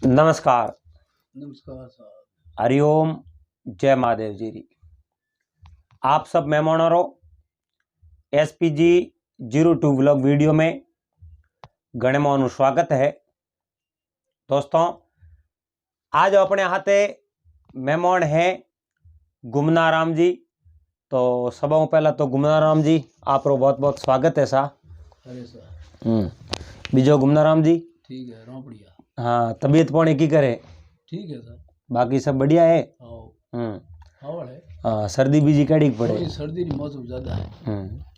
नमस्कार। नमस्कार साहब। हरिओम। जय महादेव जी री। आप सब मेहमानों एसपीजी 02 व्लॉग वीडियो में गणमानु स्वागत है। दोस्तों, आज अपने हाथे मेहमान हैं गुमनाराम जी। तो सब पहला तो गुमनाराम जी आपरो बहुत बहुत स्वागत है सा। अरे सर बीजो गुमनाराम जी ठीक है, रो बढ़िया। हाँ, तबीयत पानी की करे? ठीक है सर, बाकी सब बढ़िया है। हवा है। सर्दी बीजी कड़ी पड़े? थोड़ी सर्दी की मौसम ज्यादा है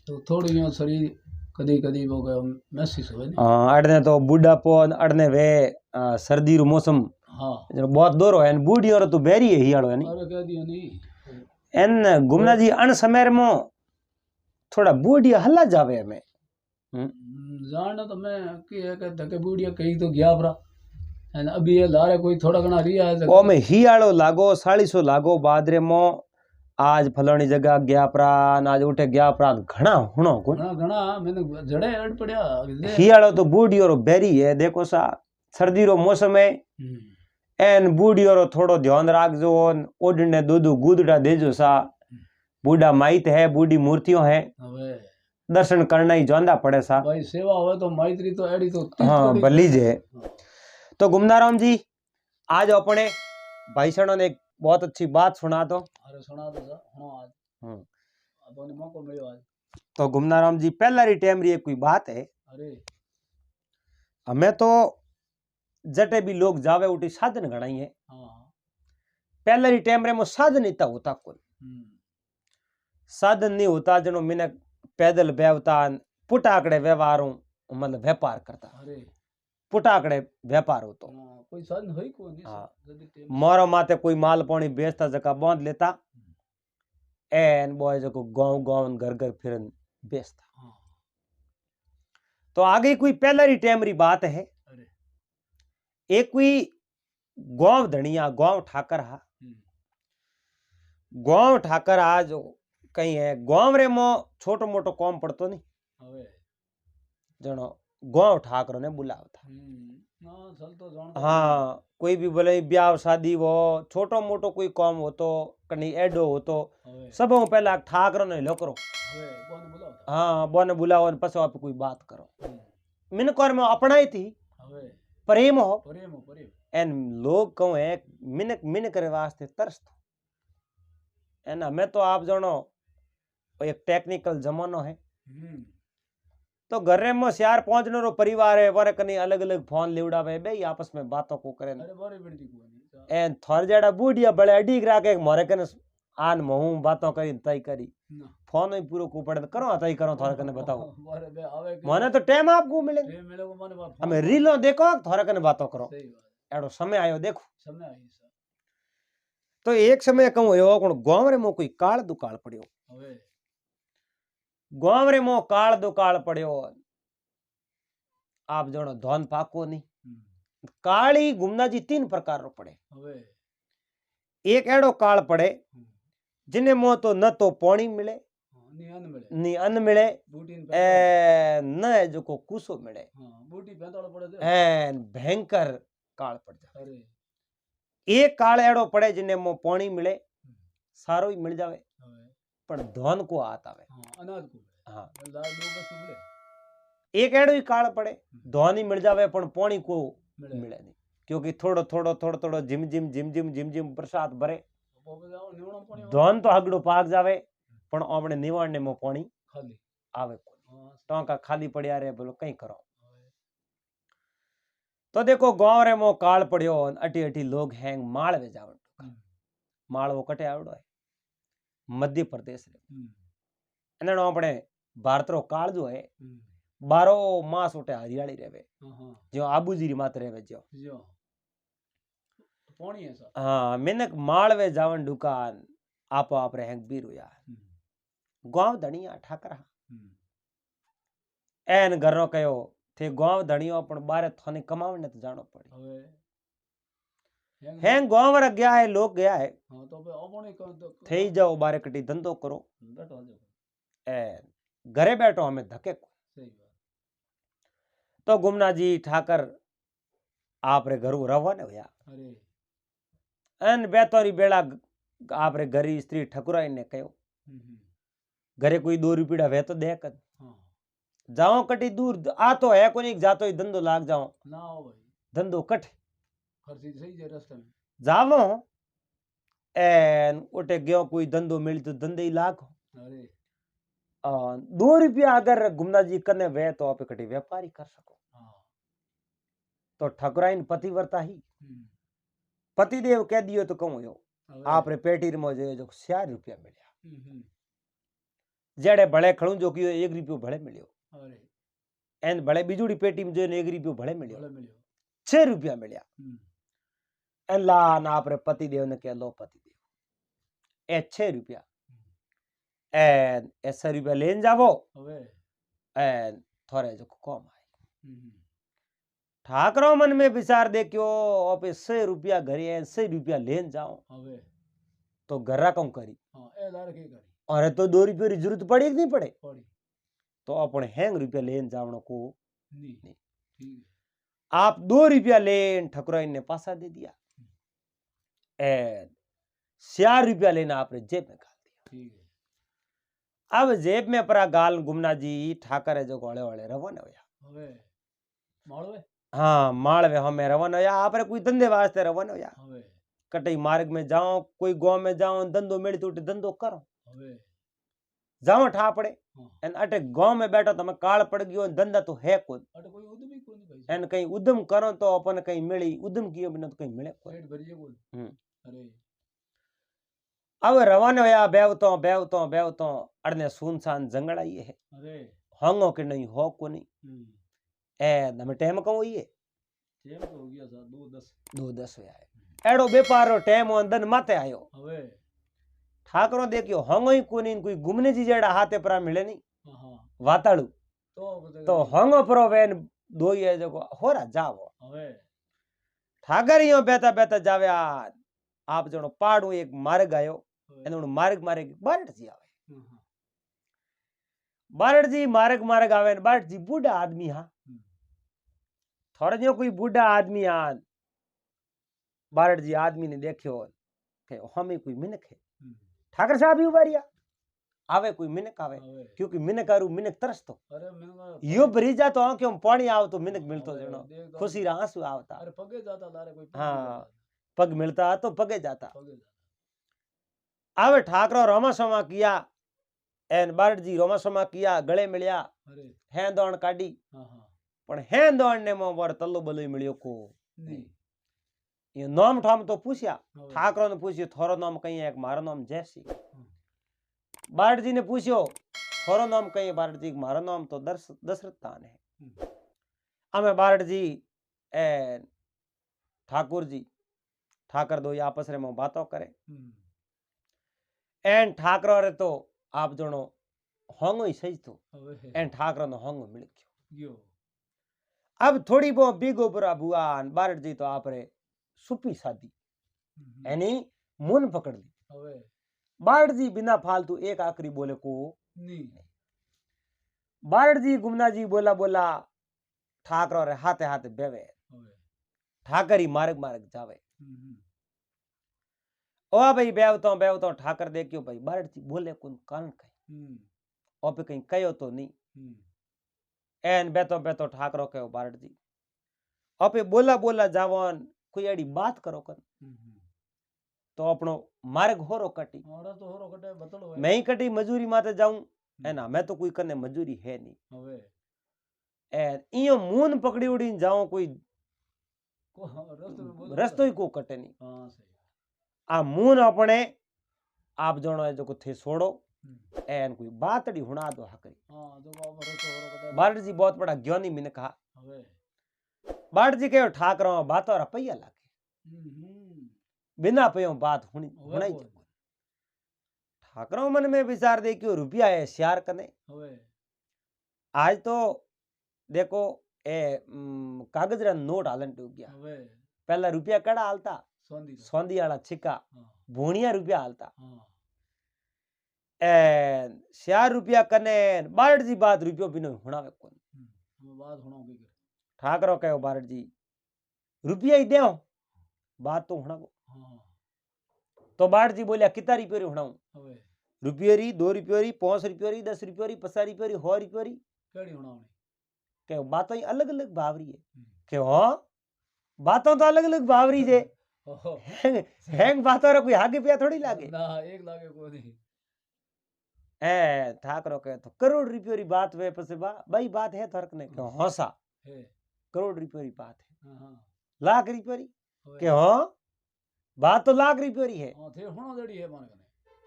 तो थोड़ी यो शरीर कदी कदी वो महसूस हो नहीं। अड़ने तो बुढ़ापो अड़ने वे सर्दी रो मौसम हाँ बहुत दूर है। बूढ़ी और तो बेरी है ही आड़ो है नहीं। अरे कह दियो नहीं एन गुमना जी अन समय में थोड़ा बूढ़ी हल्ला जावे हमें जान तो मैं की है कि धके बूढ़िया कहीं तो गया परा एन अभी ये लारे कोई थोड़ा घना रिया है ओ में ही आड़ो लागो 40 लागो बादरे मो आज फलानी जगह गया परा आज उठे गया परा घना हुणो कोई घना घना मैंने जड़े अड़ पड़या ही आड़ो तो बूढ़ी और बेरी है। देखो सा सर्दी रो मौसम है एन बूढ़ी और थोड़ो ध्यान राखजो। ओडने दूधू गुदड़ा देजो सा। बूढ़ा माइत है, बूढ़ी मूर्तियों है, दर्शन करना ही जांदा पड़े सा। भाई सेवा हो तो माइत्री तो एड़ी तो हाँ भली जे। तो गुमनाराम जी आज अपने भाई सणों ने एक बहुत अच्छी बात सुना दो। अरे सुना दो सर, हाँ आज अपने मौको मिलो आज। तो गुमनाराम जी पहला री टाइम री एक कोई बात है। अरे हमें तो जटे भी लोग जावे उठी साधन घणाई है। पहला री टाइम रे मो साधन इतना होता कोई साधन नहीं होता जनो मिने पैदल बेवता पुटाकड़े व्यवहारों मतलब व्यापार करता। अरे पुटाकड़े व्यापार हो तो कोई साधन होई को नहीं। मोरो माते कोई माल पानी बेचता जका बांध लेता एन बॉय जको गांव गांव घर घर फिरन बेचता। तो आगे कोई पहला री टाइम री बात है। एक कोई गांव धनिया गांव ठाकर हा गांव ठाकर आ जो कहीं है गांव रे मो छोटो मोटो काम पड़तो नहीं जनो गांव ठाकर ने बुलावता। हाँ कोई भी बोले ब्याह शादी वो छोटो मोटो कोई काम हो तो कहीं एडो हो तो सब पहला ठाकर ने लो करो। हाँ बोने बुलाओ पसो आप कोई बात करो। मिनकोर में अपना ही थी प्रेम हो एन लोग कहूँ है मिनक मिनक रे वास्ते तरस एन हमें तो आप जानो एक टेक्निकल जमानो है। तो घर में 4-5 नो परिवार है वारे कनी अलग अलग फोन लिवड़ावे बे आपस में बातों को करे एन थोर जेड़ा बूढ़िया बड़े अडी करा के मोरे कने आन महू बातों करी तई करी फोन ही पूरो को पड़े करो तई करो थोरे कने बताओ माने तो टाइम आपको मिले हमें रीलो देखो थोरे कने बातों करो एड़ो समय आयो देखो समय आई। तो एक समय कहूं यो गांव रे मो कोई काल दुकाल पड़ियो गांव रे मो काल दुकाल पड़ियो आप जानो धन पाको नहीं काली गुमना जी 3 प्रकार रो पड़े। एक एड़ो काल पड़े जिने मो तो न तो पानी मिले नी अन्न मिले ए न जो को कुसो मिले भयंकर काल पड़ जाए। एक काल एड़ो पड़े जिने मो पानी मिले सारो ही मिल जावे पर धन को हाथ आवे अनाज को। हाँ एक एड़ो ही काल पड़े धन ही मिल जावे पर पानी को मिले नहीं क्योंकि थोड़ो थोड़ो थोड़ो थोड़ो gym gym gym gym gym gym बरसात भरे धन तो हगड़ो पाक जावे पण अपने निवाड़ने में पानी खाली आवे टांका खाली पड़िया रे बोलो कहीं करो। तो देखो गांव रे मो काल पड़ियो अटी अटी लोग हैंग माल वे जावन माल वो कटे आवड़ो है मध्य प्रदेश रे एनो अपने भारत रो काल जो है 12 मास उठे हरियाली रेवे जो आबूजी री मात रेवे जो पानी है सर। हाँ मिनक माल वे जावन दुकान आपो आप रे हैंग बीर हुआ गांव धनिया ठाकरा एन घरो कयो थे गांव धनियो पण बारे थाने कमावने तो जानो पड़े हैंग गांव रे गया है लोग गया है थे जाओ बारे कटी धंधो करो ए घरे बैठो हमें धके को। तो गुमना जी ठाकर आपरे घर रवाने होया अरे अन बेतोरी बेड़ा आपरे घरी स्त्री ठकुराई ने कहो घरे कोई 2 रुपया वे तो दे कर हाँ जाओ कटी दूर आ तो है कोनी जातो ही धंधो लाग जाओ ना हो भाई धंधो कट खर्ची सही है रास्ते में जावो एन उठे गयो कोई धंधो मिल तो धंधे ही लाग अरे 2 रुपया अगर गुमना जी कने वे तो आप कटी व्यापारी कर सको हाँ तो ठकुराइन पतिव्रता ही हम्म, पतिदेव कह दियो तो कहूं यो अरे आपरे पेटी में जो 4 रुपया मिलया हम्म, जेड़े भले खड़ू जो कियो 1 रुपयो भले मिलियो अरे एन भले बीजूड़ी पेटी में जो 1 रुपयो भले मिलियो भले मिलियो 6 रुपया मिलया हम्म, एन ला ना आपरे पतिदेव ने कह लो पतिदेव ए 6 रुपया एन 6 रुपया लेन जावो अबे एन थोड़े जो कम आए हम्म, ठाकरो मन में विचार देखियो आपे 6 रुपया घरे 6 रुपया लेन जाओ अबे तो घरा कौन करी हाँ ए लार के करी और तो 2 रुपये की जरूरत पड़ी कि नहीं पड़े पड़ी तो अपने हैंग रुपया लेन जावनो को नहीं नहीं। ठीक है आप 2 रुपया लेन ठकुराइन ने पासा दे दिया एन 4 रुपया लेना आपने जेब में गाल दिया ठीक है अब जेब में परा गाल गुमना जी ठाकर है जो घोड़े वाले रवाना होया अबे मालवे हाँ मालवे हमें रवाना होया आपरे कोई धंधे वास्ते रवाना होया अबे कटई मार्ग में जाओ कोई गांव में जाओ धंधो मिली तो धंधो करो अबे जाओ ठा पड़े हाँ एन अटे गांव में बैठो तो काल पड़ गयो धंधा तो है कौन अटे कोई उद्यमी कोई नहीं भाई एन कहीं उद्यम करो तो अपन कहीं मिली उद्यम कियो बिना तो कहीं मिले कोई पेट भरिए कोई हम्म। अरे अब रवाना होया बेवतो अड़ने सुनसान जंगल आई है अरे होंगो कि नहीं हो को नहीं ए नमे टाइम कहूं ये टाइम तो हो गया सा 2:10 2:10 होया है एड़ो व्यापार टाइम अंदन माते आयो अबे ठाकरो देखियो होंगो ही कोनी कोई गुमने जी जेड़ा हाथे परा मिले नहीं हाँ हाँ वाताड़ू तो तो होंगो परो वेन दो ये जो होरा जावो अबे ठाकरियो बेता बेता जावे आप जणो पाड़ू एक मार्ग आयो एनो मार्ग मार्ग बारट जी आवे हाँ बारट जी मार्ग आवे बारट जी बूढ़ा आदमी हा थोड़ा जो कोई बूढ़ा आदमी आ बारट जी आदमी ने देखियो के हमें कोई मिनक है ठाकर साहब ही उबारिया आवे कोई मिनक आवे अबे क्योंकि मिनक आरू मिनक तरसतो अरे मैंने यो भरीजा तो आंखों में पानी आव तो मिनक मिलतो अबे, जणो देख दो। खुशी रा आंसू आवता अरे पगे जाता लारे कोई हाँ पग मिलता तो पगे जाता पगे जाता आवे ठाकरो रोमा सोमा किया एन बारट जी रोमा सोमा किया गले मिलिया अरे हैं दौड़ काढ़ी हाँ हाँ पण हैं दौड़ने में वर तल्लो बलो मिलियो को नहीं ये नाम ठाम तो पूछया अबे, ठाकरो ने पूछ्यो थारो नाम कई है मारो नाम जयसी बारट जी ने पूछ्यो थारो नाम कई है बारट जी मारो नाम तो दशरथ तान है हमें बारट जी एन ठाकुर जी ठाकर दो आपस रे में बातों करे एन ठाकरो रे तो आप जणो होंगो ही सही तो अबे एन ठाकरो नो होंगो मिल गयो यो अब थोड़ी बहुत बीगो बुरा बुआ बारट जी तो आप रे सुपी शादी यानी मुन पकड़ ली अबे बारट जी बिना फालतू एक आखिरी बोले को नहीं बारट जी गुमना जी बोला बोला ठाकरो रे हाथे हाथे बेवे अबे ठाकरी मार्ग मार्ग जावे ओ भाई बेवतो ठाकर देखियो भाई बारट जी बोले कौन कारण कहीं ओपे कहीं कयो तो नहीं एन बेतो बेतो ठाकरो कहो बारट जी ओपे बोला बोला जावन कोई अड़ी बात करो कर तो अपनो मार्ग होरो कटी हमारा तो होरो कटे बतलो मैं ही कटी मजूरी माते जाऊं है ना मैं तो कोई कने मजूरी है नहीं अबे एन इयो मून पकड़ी उड़ी जाऊं कोई को रास्ते में बोल रस्तो ही को कटे नहीं हां सही आ मून अपने आप जणो है जो को थे छोड़ो एन कोई बातड़ी हुना दो हकरी हां जो हमारा तो होरो कटे बारट जी बहुत बड़ा ज्ञानी मिन कहा अबे बारट जी कहो ठाकरो बातों रुपया लागे बिना पयो बात हुनी हुना ही ठाकरो मन में विचार दे क्यों रुपया है श्यार कने अबे आज तो देखो ए कागज रा नोट हालन टूट गया अबे पहला रुपया कड़ा हालता सोंदी सोंदी वाला छिक्का हां भूणिया रुपया हालता हां ए 4 रुपया कने बारट जी बात रुपयो बिनो हुणावे कोन हम बात होना होगी ठाकरो कहो बारट जी रुपया ही देव बात तो हुणावो। हाँ तो बाट जी बोलिया कितना रुपये री हुणाऊं? हवे रुपये री, 2 रुपये री, 5 रुपये री, 10 रुपये री, 50 रुपये री, 100 रुपये री, केड़ी हुणावणी के बातों ही अलग अलग भावरी है। के हाँ बातों तो अलग अलग भावरी जे ओहो हैंग बातों रे कोई आगे पिया थोड़ी लागे। ना एक लागे को नहीं ए ठाकरो के तो करोड़ रुपये री बात वे पसे भाई बात है थरक ने के हौसा है करोड़ रुपये री बात है। हाँ हाँ लाख रुपये री हवे के हाँ बात तो लाख रुपये री है। हाँ थे हुणो जड़ी है माने कने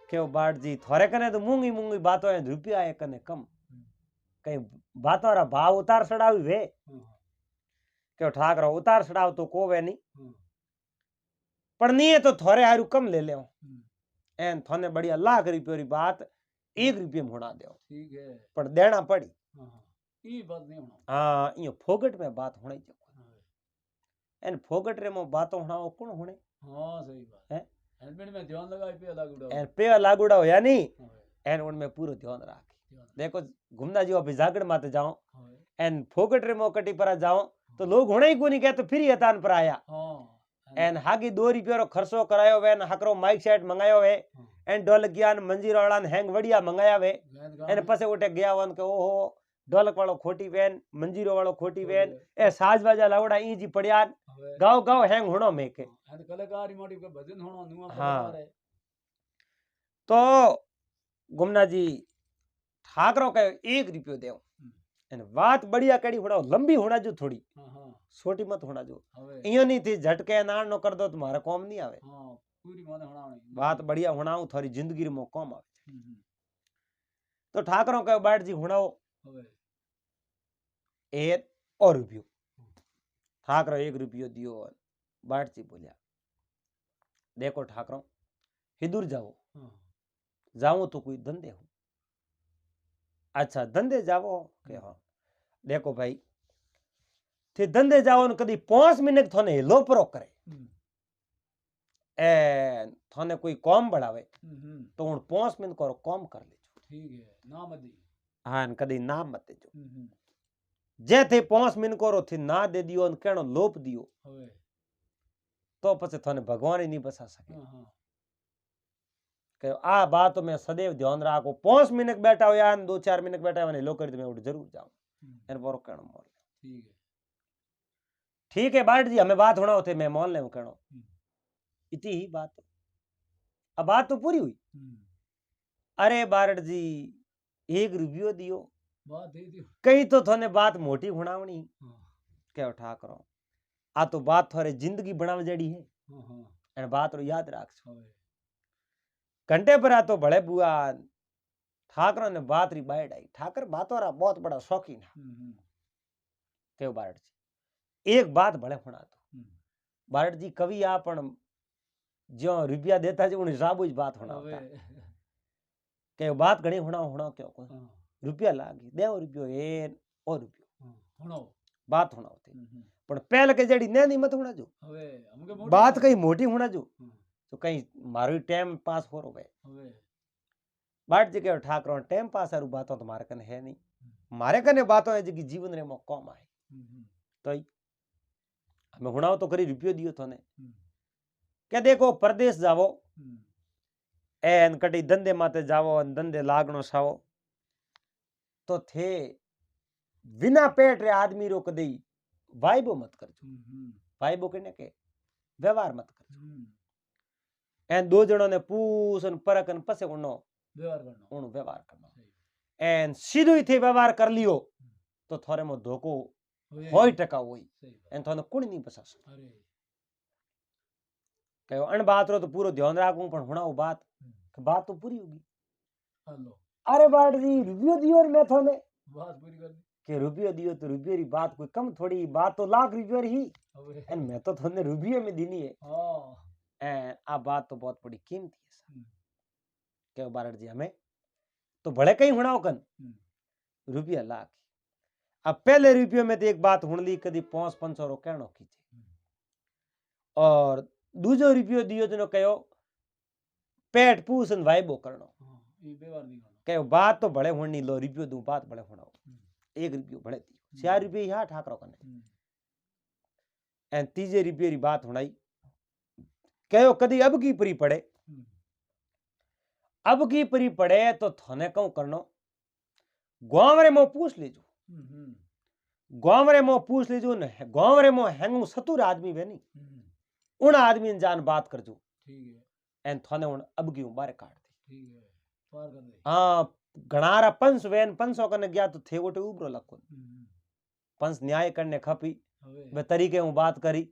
के बाट जी थोड़े कने तो मूंगी मूंगी बातों है रुपया है कने कम कहीं बातों रा भाव उतार चढ़ावी वे हाँ के ठाकरो उतार चढ़ाव तो को वे नहीं हाँ पर नहीं है तो थोड़े हारू कम ले ले हम्म, एन थोने बढ़िया लाख रुपये री बात 1 रुपये में होना दो ठीक है पर देना पड़ी। हाँ हाँ ई बात नहीं हुणो हाँ यो फोगट में बात होनी चाहिए हवे एन फोगट रे में बातों होना कौन होने हाँ सही बात हैं? हेलमेट में ध्यान लगाई पे अलग उड़ाओ एन पे लागूड़ा होया नहीं हवे एन उनमें पूरा ध्यान राखी। ध्यान देखो घूमना जो अभी जागड़ माते जाओ हवे एन फोगट रे में कटी पर जाओ तो लोग होने ही को नहीं कहते फिर हतान पर आया हाँ एन हागी 2 रुपये रो खर्चो करायो वे हकरो माइक सेट मंगायो वे एन ढोलकियान मंजीरा वाला हैंग बढ़िया मंगाया वे एन पसे उठे गया वन के ओहो ढोलक वालो खोटी वेन मंजीरो वालो खोटी वेन ए साज बाजा लावड़ा ई जी पड़ियान हवे गाँव गाँव हैंग होनो में के एंड कलाकार ही मोटी के भजन होणो नुआ हाँ। कलाकार है तो गुमना जी ठाकरो के 1 रुपयो देव एन बात बढ़िया कड़ी होना लंबी होना जो थोड़ी हाँ हाँ छोटी मत होना जो हवे इयो नहीं थी झटके नान नो कर दो तुम्हारा काम नहीं आवे हाँ पूरी माने होणावणी बात बढ़िया होना थोड़ी जिंदगी में काम आवे। हम्म, तो ठाकरों के बाट जी होनाओ हवे 1 और रुपयो ठाकरो 1 रुपयो दियो बाट जी बोलिया देखो ठाकरों हिदूर जाओ हाँ जाओ तो कोई धंधे हो अच्छा धंधे जाओ के हाँ देखो भाई थे धंधे जाओ न कदी 5 मिनट थोने हिलो परो करे हम्म, ए थोने कोई काम बढ़ावे तो उन 5 मिनट को काम कर लेजो ठीक है ना मत दी हाँ न कदी नाम मत देजो हम्म, जे थे 5 मिनट को थी ना दे दियो न केनो लोप दियो हवे तो पछे थोने भगवान ही नहीं बसा सके हाँ हाँ के आ बात में सदैव ध्यान राखो 5 मिनट बैठा हो या 2-4 मिनट बैठा हो लो कर मैं उठ जरूर जाऊं एन बोरो कहनो मोल ठीक है ठीक है बाट जी हमें बात होना होते मैं मोल ले कहनो इतनी ही बात अब बात तो पूरी हुई। अरे बारट जी 1 रुपयो दियो बात दे दियो कहीं तो थोने बात मोटी हुणावणी हाँ क्या उठा करो आ तो बात थोड़े जिंदगी बनाव जड़ी है हाँ हाँ एन बात रो याद राख हवे घंटे पर आ तो भले बुआ ठाकरों ने बात री बाइड आई ठाकर बातों रा बहुत बड़ा शौकीन है क्यों बारट जी एक बात भले हुणा तो बारट जी कवि आपन जो रुपया देता जी उन हिसाब बात होना हवे के बात घणी होना होना क्यों को हाँ रुपया लागी देव रुपयो एन और रुपयो हुणो बात होना होती पण पहले के जड़ी नहीं मत होना जो हवे हमके मोटी बात कहीं मोटी होना जो हाँ, तो कहीं मारो टाइम पास हो रहे हवे बाट जी के ठाकरों टाइम पास आरू बातों तुम्हारे कने है नहीं मारे कने बातों है जी जीवन रे मो कम आए तो ही हमें हुणाओ तो करी रुपयो दियो थोने क्या देखो परदेश जावो एन कटी धंधे माते जावो धंधे लागनो सावो तो थे बिना पेट रे आदमी रो कदी वाइबो मत करजो वाइबो कने के व्यवहार मत करजो एन 2 जणों ने पूछन परकन पसे उनो व्यवहार करनो उनो व्यवहार करनो एन सीधो ही थे व्यवहार कर लियो तो थोरे मो धोको होई टका होई सही एन थोने कुण नहीं बसा सके अरे कहो अन बात रो तो पूरो ध्यान राखूं पण हुणाओ बात कि बात तो पूरी होगी। हेलो अरे बाट जी रुपयो दियो और मैं थोने बात पूरी कर दी कि रुपयो दियो तो रुपये री बात कोई कम थोड़ी बात तो लाख रुपये री ही हवे एन मैं तो थोने रुपये में दीनी है हाँ एन आ बात तो बहुत बड़ी कीमती है सर क्या बारट जी हमें तो भले कहीं हुणाओ कन रुपया लाख अब पहले रुपये में तो एक बात हुण ली कदी 500 रो कहनो कीजे और दूजो रुपयो दियो जनो कहो पेट पूसन वाइबो करनो ये व्यवहार नहीं करनो कहो बात तो भले हुणनी लो रुपयो दूं बात भले हुणाओ 1 रुपयो भले दियो 4 रुपये यहाँ ठाकरो कने एन तीजे रुपये री बात होनाई कहो कदी अब की परी पड़े अब की परी पड़े तो थाने कहूं करनो गांव रे मो पूछ लीजो गांव रे मो पूछ लीजो न गांव रे मो हैंगू सतुर आदमी वे नहीं उन आदमी ने जान बात कर जो ठीक है एन थाने उन अब की बारे काट दे ठीक है पार कर दे हाँ घणारा पंच वेन 500 कने गया तो थे वोटे उबरो लखो पंच न्याय करने खपी वे तरीके हूं बात करी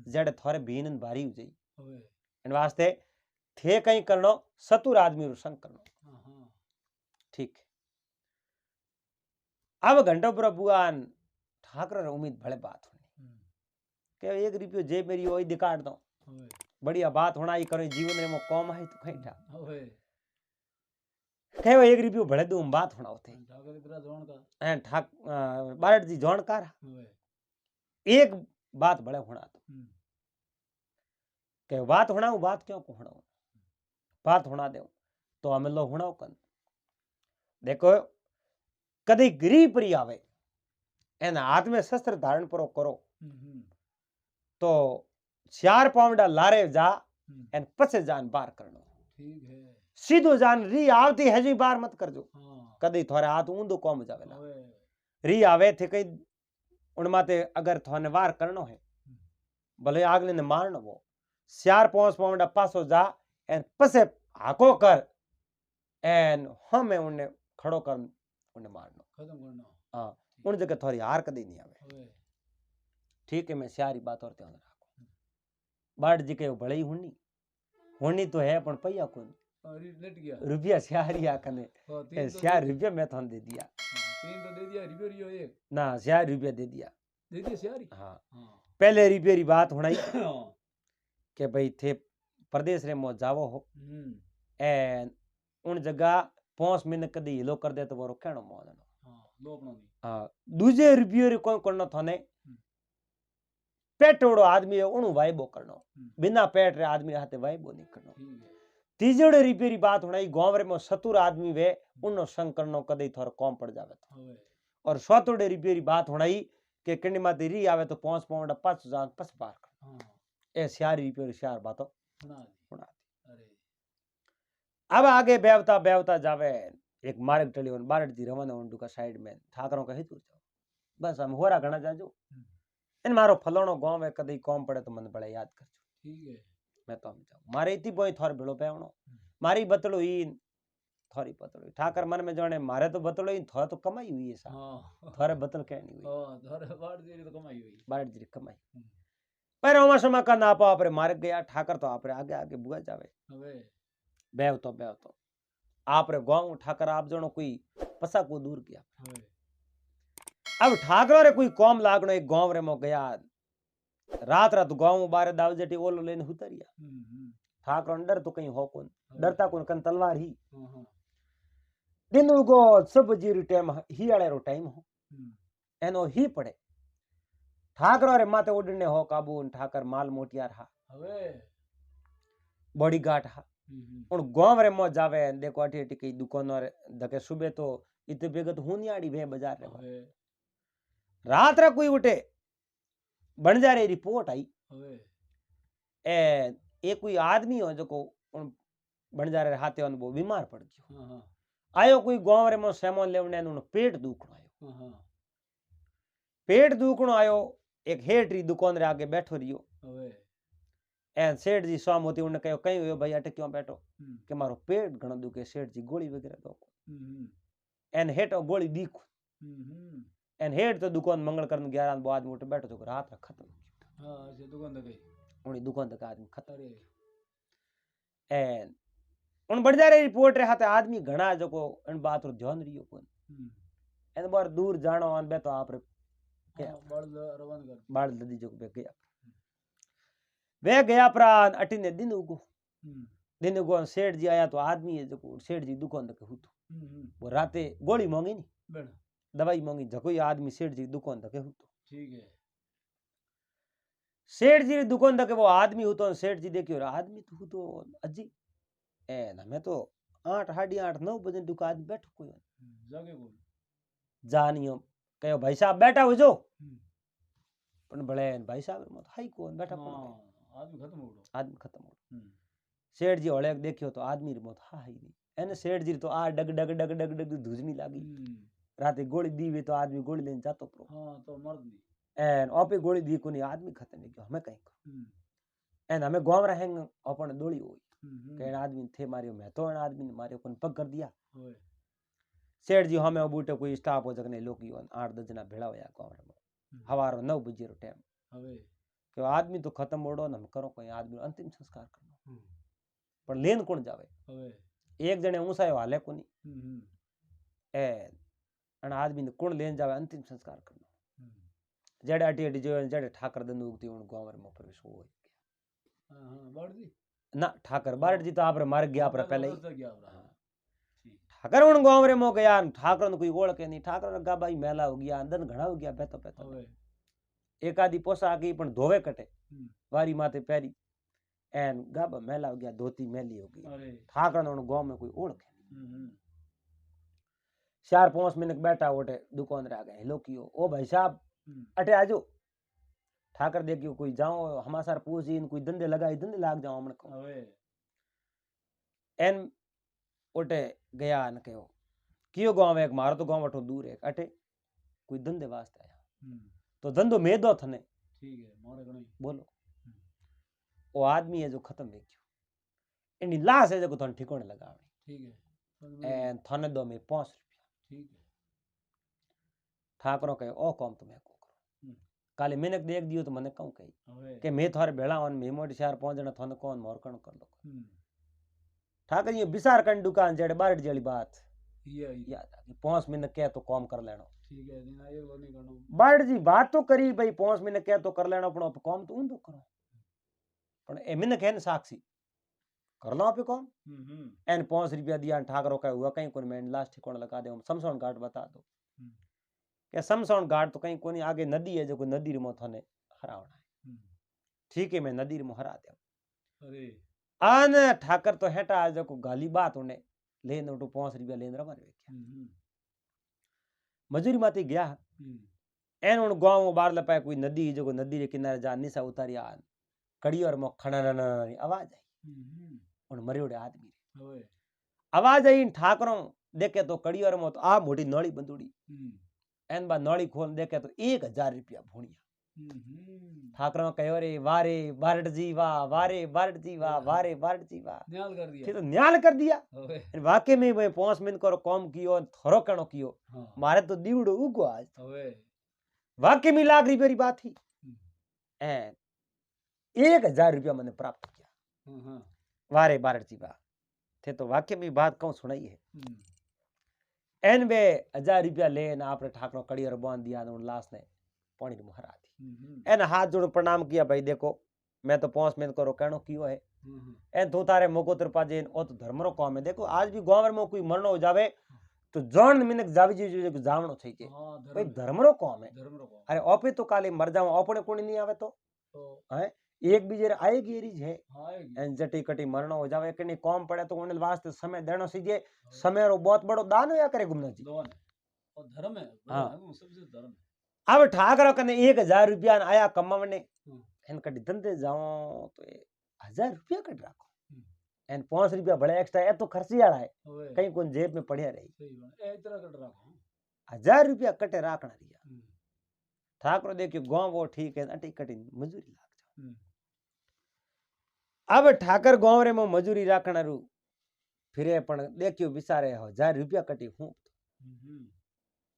जड़े थोड़े भीन न भारी हो जाई इन वास्ते थे कहीं करनो सतुर आदमी रो संग करनो ठीक अब घंटो पर बुआन ठाकर उम्मीद भले बात होनी के 1 रुपयो जे मेरी ओई दिकाट दो बढ़िया बात होना ही करो जीवन में कौम है तो कहीं था कहो 1 रुपयो भले दूं बात होना होते हैं ठाक बारट जी जानकार एक बात भले होना तो के बात होना बात क्यों को होना बात होना दे तो हमें लो होना कन देखो कदी गरीब परी आवे एन हाथ में शस्त्र धारण परो करो तो 4 पाउंडा लारे जा एन पछे जान बार करनो ठीक है सीधो जान री आवती है जी बार मत करजो कदी थोरे हाथ ऊंधो कौम जावेला री आवे थे कई उनमाते अगर थोने वार करनो है भले आगले ने मारनो वो 4-5 पाउंडा पासो जा एन पसे हाको कर एन हमें उन्हें खड़ो कर उन्हें मारनो खत्म करनो हां उन जगह थोड़ी हार कदी नहीं आवे ठीक है मैं सारी बात और ध्यान रखो बाट जी के भले ही हुनी तो है पण पैया कोनी लेट गया रुपया सियारिया कने 4 रुपया मैं थान दे दिया 3 तो दे दिया रुपया रियो एक ना 4 रुपया दे दिया सियारी हां पहले रुपये री बात होनाई के भाई थे प्रदेश रे मो जावो हो एन उन जगह 5 मिनट कदी हिलो कर दे तो वो कहणो मोदनो हां लोपनो नहीं हां दूजे रुपये रे कोई करनो थाने पेटोड़ो आदमी है उनु वाइबो करनो बिना पेट रे आदमी हाथे वाइबो नहीं करनो तीजड़े रुपये री बात होनाई गांव रे में सतुर आदमी वे उनो संग करनो कदी थोर कम पड़ जावे तो और सतुड़े रुपये री बात होनाई के कंडी माते री आवे तो 5 पाउंड 5000 पस पार कर ए सियारी रुपये री सियार बातो सुना अरे अब आगे बेवता बेवता जावे एक मार्ग टली और बारट जी रवाना उंडू का साइड में ठाकरों का हितुर जाओ बस हम होरा घना जाजो इन मारो फलोनो गांव में कदी कम पड़े तो मन बड़ा याद करजो ठीक है मैं तो हम जाऊं मारे इती बोई थोर भेड़ो पेवणो मारी बतलो ई थोरी बतलो ठाकर मन में जाने मारे तो बतलो ई थोर तो कमाई हुई है सा हां थोरे बतल कहनी हुई हां थोरे बाड़ जी तो कमाई हुई बाड़ जी कमाई पर ओमा समा का ना पा आपरे मार गया ठाकर तो आपरे आगे आगे बुआ जावे हवे बेव तो आपरे गांव ठाकर आप जणो कोई पसा को दूर किया हवे अब ठाकरो रे कोई कौम लागनो एक गांव रे मो गया रात रात गांव बारे दाव जटी ओलो लेने उतरिया ठाकरो डर तो कहीं हो कोन डरता कोन कन तलवार ही दिन उगो सब जीरी टाइम ही आले रो टाइम हो एनो ही पड़े ठाकरो रे माथे उड़ने हो काबू ठाकर माल मोटिया रहा हवे बॉडी गार्ड हा उन गांव रे मो जावे देखो अठी अठी की दुकान रे धके सुबह तो इते बेगत हुनियाड़ी वे बाजार रे हवे रात रे कोई उठे बन जा रे रिपोर्ट आई ए एक कोई आदमी हो जो को बन जा रे हाथे on वो बीमार पड़ गयो आयो कोई गांव रे मो सेमोन लेवने नु पेट दुखणो आयो पेट दुखणो आयो एक हेटरी दुकान रे आगे बैठो रियो एन सेठ जी स्वाम होती उन्हें कहो कहीं हुयो भाई अटे क्यों बैठो के मारो पेट घणो दुखे सेठ जी गोली वगैरह दो एन हेट गोली दीखो एन हेट तो दुकान मंगल करन 11 बो आदमी उठ बैठो तो रात खत्म हां से दुकान दे उनी दुकान तक आदमी खत्म एन उन बढ़ जा रे रिपोर्ट रे हाथे आदमी घणा जको इन बात रो ध्यान रियो कोन एन बार दूर जानो अन बे तो आप रे बाड़ रवान कर बाड़ लदी जो बे गया वे गया प्राण अटी ने दिन उगो सेठ जी आया तो आदमी है जो सेठ जी दुकान तक हुतो वो राते गोली मांगी नहीं दवाई मांगी जको आदमी सेठ जी दुकान तक हुतो ठीक है सेठ जी दुकान तक वो आदमी हुतो सेठ जी देखियो आदमी तो हुतो अजी ए ना मैं तो 8 साढ़े 8 9 बजे दुकान बैठो कोई जागे को जानियो कहो भाई साहब बैठा हो जो पण भले भाई साहब मत हाई कोन बैठा कोन हाँ आदमी खत्म हो गया आदमी खत्म हो सेठ जी हळे देखियो तो आदमी रे मौत हाई नहीं एने सेठ जी तो आ डग डग डग डग डग धुजनी लागी राते गोली दीवे तो आदमी गोली लेने जातो प्रो हाँ तो मर्द नहीं एन ओपे गोली दी कोनी आदमी खत्म नहीं गयो हमें कहीं को एन हमें गांव रहेंग अपन दोली होई के आदमी थे मारियो मैं तो आदमी ने मारियो कोन पग कर दिया सेठ जी हमें बूटे कोई स्टाफ हो जगने लोग 8-10 जना भेड़ा होया गांव में हवारो 9 बजे रो टाइम हवे के आदमी तो खत्म होड़ो न हम करो कोई आदमी अंतिम संस्कार करनो पर लेन कौन जावे हवे एक जने ऊंसायो हाले कोनी ए अन आदमी ने कौन लेन जावे अंतिम संस्कार करनो जेड़े अटी अटी जो जेड़े ठाकर दंद उगती उन गांव में प्रवेश हो हां हां बाड़जी ना ठाकर बारट जी तो आपरे मार गया आपरे पहले ही ठाकर उन गांव रे मो गया ठाकर ने कोई ओळ के नहीं ठाकर गा भाई मेला हो गया अंदर घणा हो गया बेतो बेतो एक आदि पोसा की पण धोवे कटे वारी माथे पैरी एन गाबा मेला हो गया धोती मेली हो गई ठाकर ने गांव में कोई ओळ के 4-5 मिनट बैठा ओटे दुकान रे आ गए हेलो कियो ओ भाई साहब अटे आजो ठाकर देखियो कोई जाओ हमासार पूछी इन कोई धंधे लगाई धंधे लाग जाओ हमने को एन ओटे गया न कहो कियो गांव एक मारो तो गांव वठो दूर है अटे कोई धंधे वास्ते आया तो धंधो मेदो थने ठीक है मोरे गणी बोलो ओ आदमी है जो खत्म हो गयो एनी लाश है जो थन ठिकाने लगावणी ठीक है एन थने दो में 5 रुपया ठीक है ठाकरो कहे ओ काम तो मैं को करो काले मिनक देख दियो तो मने कहूं कही के मैं थारे भेड़ा वन में मोटी 4-5 जना थने कोन मोरकण कर दो ठाकर ये बिसार कन दुकान जेड़े बारट जेली बात ये याद आ 5 मिनट कह तो काम कर लेनो ठीक है दिन आयो लो नहीं करनो बारट जी बात तो करी भाई 5 मिनट कह तो कर लेनो पण काम तो उंदो करो पण ए मिनक है न साक्षी कर लो पे काम एन 5 रुपया दिया ठाकरो कहे हुआ कहीं कोन मैं लास्ट ठिकाना लगा दे हम शमशान घाट बता दो के शमशान घाट तो कहीं कोनी आगे नदी है जो कोई नदी रे थने हरावना है ठीक है मैं नदी रे हरा दे अरे आन ठाकर तो हेटा जो को गाली बात उन्हें लेन उठो 5 रुपया लेन रवा रे मजूरी माती गया एन उन गांव बार लपाए कोई नदी जो को नदी रे किनारे जा निसा उतारी आ कड़ी और मो खणन आवाज आई उन मरियोड़े आदमी आवाज आई ठाकरों देखे तो कड़ी और मो तो आ मोटी नळी बंदूड़ी एन बा नळी खोल देखे तो 1000 रुपया भूणिया ठाकरों कहो रे वारे बारट जी वाह वारे बारट जी वाह वारे बारट जी वाह न्याल कर दिया तो न्याल कर दिया वाकई में मैं 5 मिनट करो काम कियो थोरो कणो कियो मारे तो दीवड़ो उगो आज वाकई में लाख रुपया री बात थी एन 1000 रुपया मैंने प्राप्त किया वारे बारट जी वाह थे तो वाकई में बात कहूं सुनाई है एन बे 1000 रुपया लेन आपने ठाकरो कड़ी और बांध दिया उन लाश ने पानी में हरा दी एन हाथ जोड़ प्रणाम किया भाई देखो मैं तो 5 मिनट करो कहनो कियो है एन तो तारे मोको तरपा जेन ओ तो धर्म रो काम है देखो आज भी गांव में कोई मरनो हो जावे तो जान मिनक जावी जी जो जावणो छई के भाई धर्म रो काम है अरे ओपे तो काले मर जाओ अपने कोनी नहीं आवे तो है एक बीजे आएगी रीज है एन जटी कटी मरनो हो जावे कनी काम पड़े तो उन वास्ते समय देनो सीजे समय रो बहुत बड़ो दान होया करे गुमना जी और धर्म है हां सबसे धर्म है अब ठाकरो कने 1000 रुपया आया कमावने एन कटी धंधे जाओ तो 1000 रुपया कट राखो एन 5 रुपया बड़े एक्स्ट्रा है तो खर्ची वाला है कहीं कोन जेब में पड़िया रही सही ए इतना कट राखो 1000 रुपया कटे राखना रिया ठाकरो देखियो गांव वो ठीक है अटी कटी मजूरी लाग जाओ अब ठाकर गांव रे में मजूरी राखना रू फिरे पण देखियो विचारे 1000 रुपया कटी हूं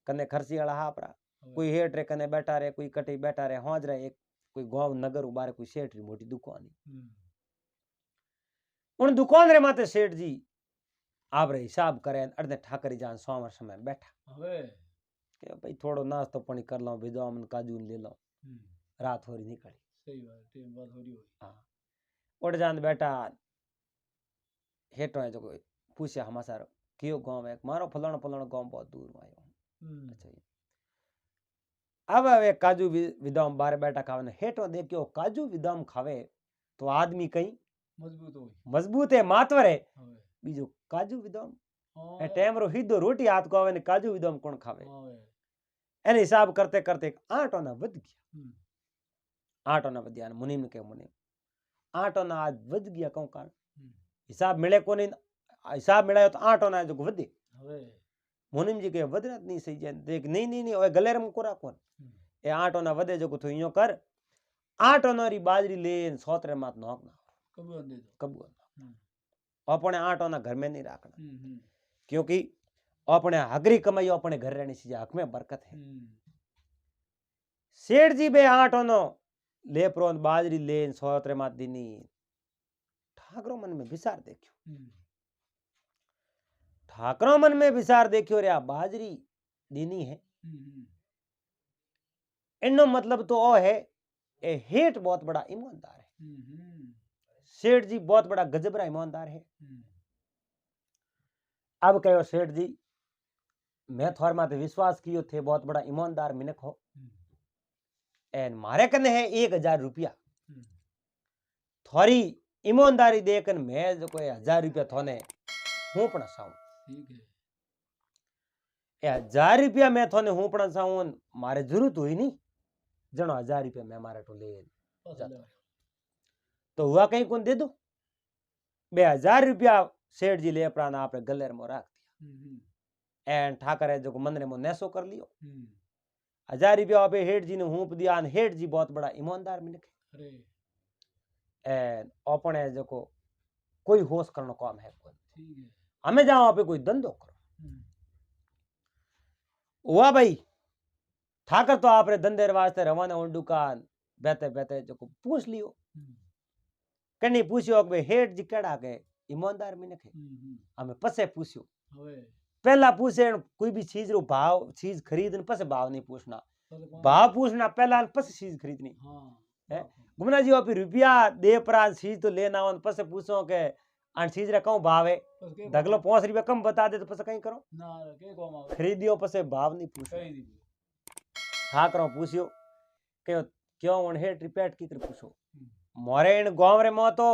कने खर्ची वाला हापरा कोई हेठ रे कने बैठा रे कोई कटी बैठा रे होज रे एक कोई गांव नगर उबारे कोई सेठ री मोटी दुकान उन दुकान रे माते सेठ जी आप रे हिसाब करे अर्धे ठाकरी जान सोमवार समय बैठा हवे के भाई थोड़ो नाश्तो पानी कर लो बादाम काजू ले लो रात होरी निकली सही बात टाइम बाद होरी होई हां उठ जान बैठा हेठो है जो कोई पूछया हमासार कियो गांव है मारो फलाणो फलाणो गांव बहुत दूर आयो अच्छा अब वे काजू विदाम बारे बैठा खावे हेठो देखियो काजू विदाम खावे तो आदमी कहीं मजबूत है मातवर है बीजो काजू विदाम ए टाइम रो हिदो रोटी हाथ को आवे ने काजू विदाम कोण खावे एने हिसाब करते करते 8 आना वध गया आटो ना वधिया ने मुनीम ने कहो मुनीम आटो ना आज वध गया कहूं कारण हिसाब मिले को नहीं हिसाब मिलायो तो आटो ना जो वधे मुनीम जी के वधना नहीं सही जाए देख नहीं नहीं नहीं ओए गलेर में कोरा कोन ए आटो ना वधे जो तो इयो कर आटो ना री बाजरी लेन सोतरे मात नोक ना कबूल दे दो कबूल अपने आटो ना घर में नहीं रखना क्योंकि अपने हगरी कमाई अपने घर रहनी चाहिए हक में बरकत है सेठ जी बे आटो नो ले प्रोन बाजरी लेन सोतरे मात दीनी ठाकरो मन में विचार देखियो ठाकरो मन में विचार देखियो रे आ बाजरी दीनी है इनो मतलब तो ओ है ए हेठ बहुत बड़ा ईमानदार है सेठ जी बहुत बड़ा गजबरा ईमानदार है अब कहो सेठ जी मैं थोड़े माते विश्वास कियो थे बहुत बड़ा ईमानदार मिनक हो एन मारे कने है 1000 रुपया थोड़ी ईमानदारी देखन मैं जो कोई 1000 रुपया थोने हूं पण साऊं ठीक है ए 1000 रुपया मैं थोने हूं पण साऊं मारे जरूरत हुई नहीं जनो 1000 रुपया मैं मारे तो ले तो हुआ कहीं कौन दे दो 2000 रुपया सेठ जी ले प्राण आपने गलेर में रख दिया एन ठाकरे जो मंदरे में नेसो कर लियो 1000 रुपया आप हेठ जी ने हूप दिया हेठ जी बहुत बड़ा ईमानदार मिनक है एन अपने जो कोई होश करनो काम है हमें जाओ आप कोई धंधो करो हुआ भाई ठाकर तो आपने धंधे वास्ते रवाना हो दुकान बेते बेते जो पूछ लियो कनी पूछियो कि हेठ जी केड़ा के ईमानदार मिनक है हमें पसे पूछियो पहला पूछे कोई भी चीज रो भाव चीज खरीदने पसे भाव नहीं पूछना भाव पूछना पहला पसे चीज खरीदनी है गुमना जी आप रुपया दे प्राण चीज तो लेना हो पसे पूछो के अन चीज रे कहूं भाव है दगलो 5 रुपया कम बता दे तो पसे कहीं करो ना के कोम आवे खरीदियो पसे भाव नहीं पूछो ठाकरो पूछियो के क्यों उन हेठ रिपीट की कर पूछो मोरे इन गांव रे मो तो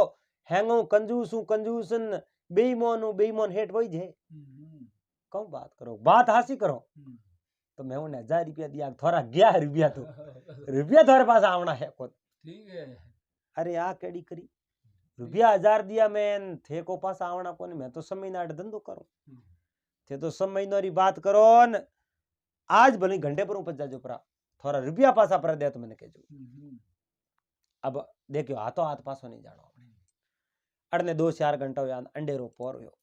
हैंगो कंजूसू कंजूसन बेईमान हेठ वही जे कौन बात करो बात हासी करो तो मैं उन्हें 1000 रुपया दिया थोड़ा 11 रुपया तो रुपया थोड़े पास आवना है को ठीक है अरे आ केड़ी करी रुपया 1000 दिया मैं थे को पास आवना को मैं तो समय नाट धंधो करो थे तो समय नोरी बात करो न आज भले घंटे पर ऊपर जाजो परा थोड़ा रुपया पासा पर दे तो मैंने कहजो अब देखियो हाथों हाथ पासो नहीं जानो अपने अड़ने 2-4 घंटा हो अंडेरो पोर हो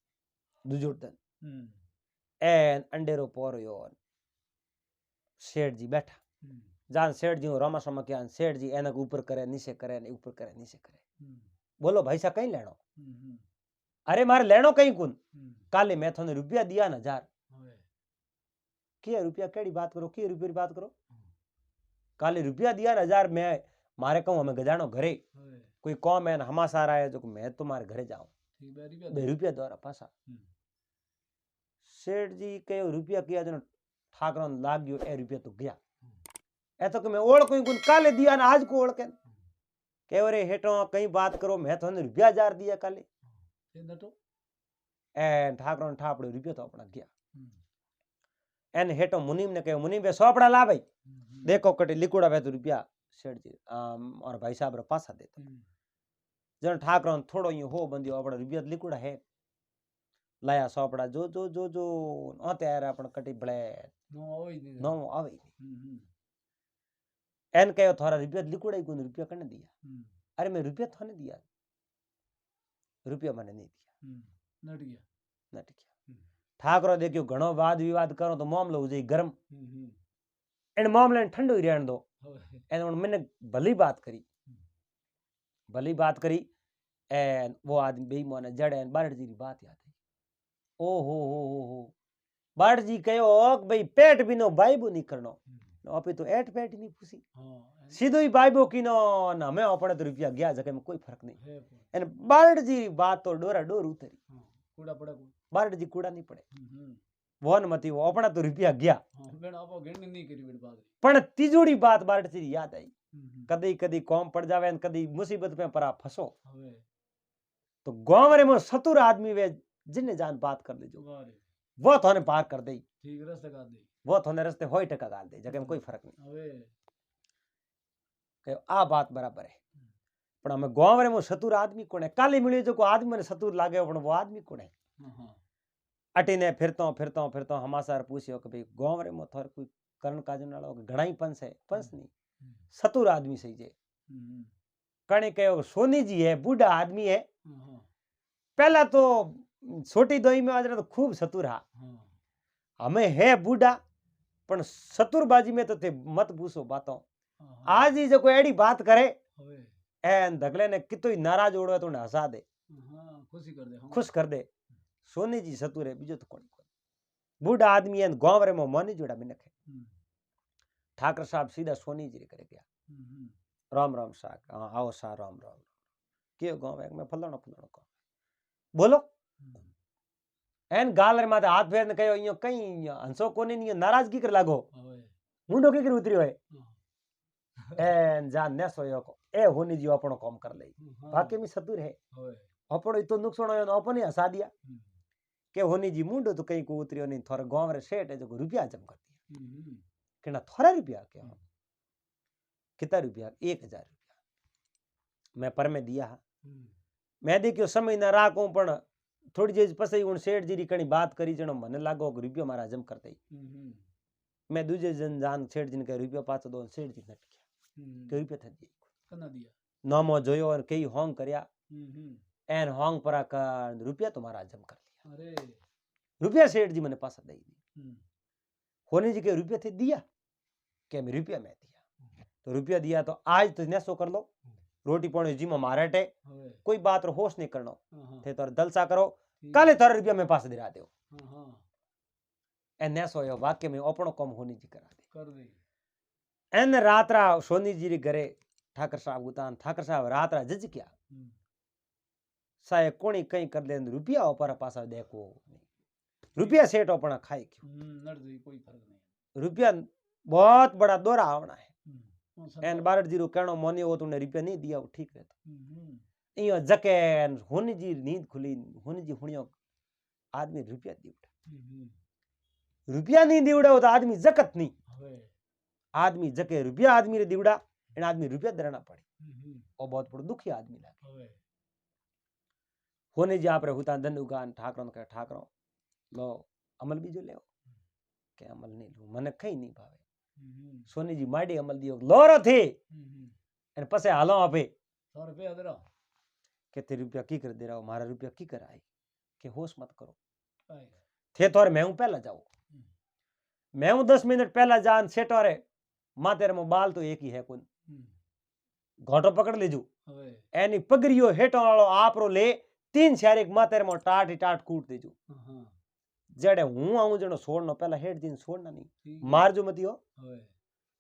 दूजो दिन एन अंडेरो पोर हो सेठ जी बैठा जान सेठ जी रोमा सोमा क्या सेठ जी एनक ऊपर करे नीचे करे ऊपर करे नीचे करे बोलो भाई सा कहीं लेनो अरे मारे लेनो कहीं कुन काले मैं थोने रुपया दिया न 1000 के रुपया केड़ी बात करो के रुपया बात करो काले रुपया दिया न 1000 मैं मारे कहूं हमें गजानो घरे कोई कौम है हमासार आए जो मैं तुम्हारे घरे जाऊं 2 रुपया द्वारा पासा सेठ जी कहो रुपया किया जो ठाकरों लाग गयो ए रुपया तो गया ए तो कि मैं ओढ़ कोई गुण काले दिया ना आज को ओढ़ के कहो रे हेठो कहीं बात करो मैं तो रुपया 1000 दिया काले ए ठाकरों ठापड़े रुपया तो अपना गया एन हेठो मुनीम ने कहो मुनीम बे सोपड़ा ला भाई देखो कटे लिकुड़ा वे तो रुपया सेठ जी और भाई साहब रे पासा देता जन ठाकरों थोड़ो यूं हो बंदियो अपना रुपया लिकुड़ा है लाया सोपड़ा जो जो जो जो आते यार अपन कटी बड़े नो आवे एन कहो थोड़ा रुपया लिकुड़ा ही कोई रुपया कने दिया अरे मैं रुपया थाने दिया रुपया मैंने नहीं दिया नट गया ठाकरो देखियो घणो वाद विवाद करो तो मामलो हो जाए गरम इन मामले ने ठंडो ही रहन दो एन मैंने भली बात करी एन वो आदमी बेईमान जड़े बारड़ जी की बात याद है ओ हो बारड़ जी कहो भाई पेट बिनो बाइबो नहीं करनो आपे तो एट पेट नहीं पूछी सीधो ही बाइबो की नो ना मैं अपने तो रुपया गया जगह में कोई फर्क नहीं एन बारड़ जी बात तो डोरा डोर उतरी कूड़ा पड़ा बारड़ जी कूड़ा नहीं पड़े वो न मती वो अपना तो रुपया गया पण तीजोड़ी बात बारड़ जी याद आई कदी कदी कौम पड़ जावे न कदी मुसीबत पे परा फसो तो गांव रे में सतुर आदमी वे जिन्ने जान बात कर लीजो वो थोने पार कर दे ठीक रास्ते कर दे वो थोने रास्ते होई टका गाल दे जगह में कोई फर्क नहीं कहो आ बात बराबर है पण हमें गांव रे में सतुर आदमी कोण है काली मिली जो को आदमी ने सतुर लागे पण वो आदमी कोण है अटीने फिरतो फिरतो फिरतो हमासार पूछ्यो कि भाई गांव रे में थोर कोई करण काजन वालो घणा ही पंच है पंच नहीं सतुर आदमी सही जे कणे कहो सोनी जी है बूढ़ा आदमी है पहला तो छोटी दोई में आज तो खूब सतुर हा हमें है बूढ़ा पण सतुरबाजी में तो थे मत पूछो बातों आज ही जो कोई एड़ी बात करे एन धगले ने कितो ही नाराज ओड़वे तो हंसा दे खुश कर दे सोनी जी सतुर है बीजो तो कोई बूढ़ा आदमी है गांव रे में मोनी जोड़ा मिनक है ठाकर साहब सीधा सोनी जी रे करे गया राम राम साहब आओ सा राम राम के गांव है मैं फलाणो फलाणो को बोलो एन गाल रे माथे हाथ फेर ने कहो इयो कई हंसो कोनी नियो नाराजगी कर लागो मुंडो के उतरियो है एन जान ने सोयो को ए होनी जी अपनो काम कर ले बाकी में सतुर है अपनो इतो नुकसान होयो अपने हंसा दिया के होनी जी मुंडो तो कहीं को उतरियो नहीं थोड़ा गांव रे सेठ है जो रुपया जम कर दिया किना थोड़ा रुपया के कितना रुपया 1000 रुपया मैं पर में दिया मैं देखियो समय ना राखूं पण थोड़ी देर पछी उन सेठ जी री कणी बात करी जणो मने लागो कि रुपया मारा हजम कर दई मैं दूजे जन जान सेठ जी ने कह रुपया पाछो दो सेठ जी नट गया के रुपया थे दिया कना दिया नामो जोयो और कई होंग करया एन होंग परा का रुपया तुम्हारा हजम कर लिया अरे रुपया सेठ जी मने पासा दई दी होने जी के रुपया थे दिया के मैं रुपया मैं दिया तो रुपया दिया तो आज तो नसो कर लो रोटी पानी जी में मारे टे कोई बात रो होश नहीं करनो थे तो दलसा करो काले तारा रुपया में पास दिला दो एने सोयो वाक्य में अपनो कम होनी जी करा दे कर दे एन रात्रा सोनी जी रे घरे ठाकर साहब उतान ठाकर साहब रात्रा जज क्या साए कोणी कई कर दे रुपया ऊपर पासा देखो रुपया सेठ अपना खाए क्यों नड़ दे कोई फर्क नहीं रुपया बहुत बड़ा दौरा आवना है एन बारट जी रो कहनो मोनी वो तूने रुपया नहीं दिया वो ठीक रहता इयो जके होनी जी नींद खुली होनी जी हुनियो आदमी रुपया दी उठा रुपया नहीं दी उड़ा तो आदमी जकत नहीं आदमी जके रुपया आदमी रे दीवड़ा इन आदमी रुपया देना पड़े और बहुत बड़ा दुखी आदमी लागे होने जी आप रे हुता धन उगान ठाकरों के ठाकरों लो अमल बीजो ले के अमल नहीं लू मने कई नहीं भावे सोनी जी माडी अमल दियो लोरो थे अने पसे हालो आपे 100 रुपया दे रहा के ते रुपया की कर दे रहा मारा रुपया की कर आई के होश मत करो थे तोरे मैं हूं पहला जाओ मैं हूं 10 मिनट पहला जान सेटोरे मां तेरे मो बाल तो एक ही है कोन घोटो पकड़ लेजू एनी पगरियो हेटो वालो आपरो ले 3 छारे मां तेरे मो टाट ही टाट कूट देजू जड़े हूं आऊं जणो छोड़नो पहला हेट दिन छोड़ना नहीं मार जो मती हो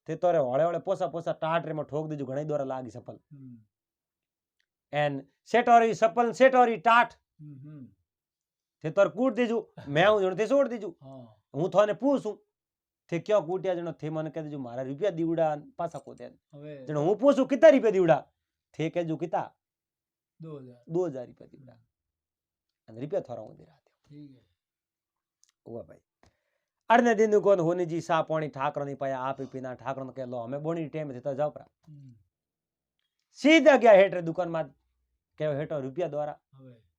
ते तोरे होळे होळे पोसा पोसा टाट रे में ठोक देजू घणी दोरा लागी सफल एन सेटोरी सफल सेटोरी टाट ते तोर कूट देजू मैं हूं जणो ते छोड़ देजू हूं थाने पूछूं थे क्यों कूटिया जणो थे मन कह देजू मारा रुपया दीवड़ा पासा को दे जणो हूं पूछूं कितना रुपया दीवड़ा थे कहजू किता 2000 रुपया दीवड़ा अन रुपया थोड़ा हूं दे रहा ठीक है हुआ भाई अरने दिन को होने जी सा पानी ठाकर नहीं पाया आप ही पीना ठाकर ने कह लो हमें बोनी टाइम थे तो जाओ परा सीधा गया हेटर दुकान में कहो हेटो रुपया द्वारा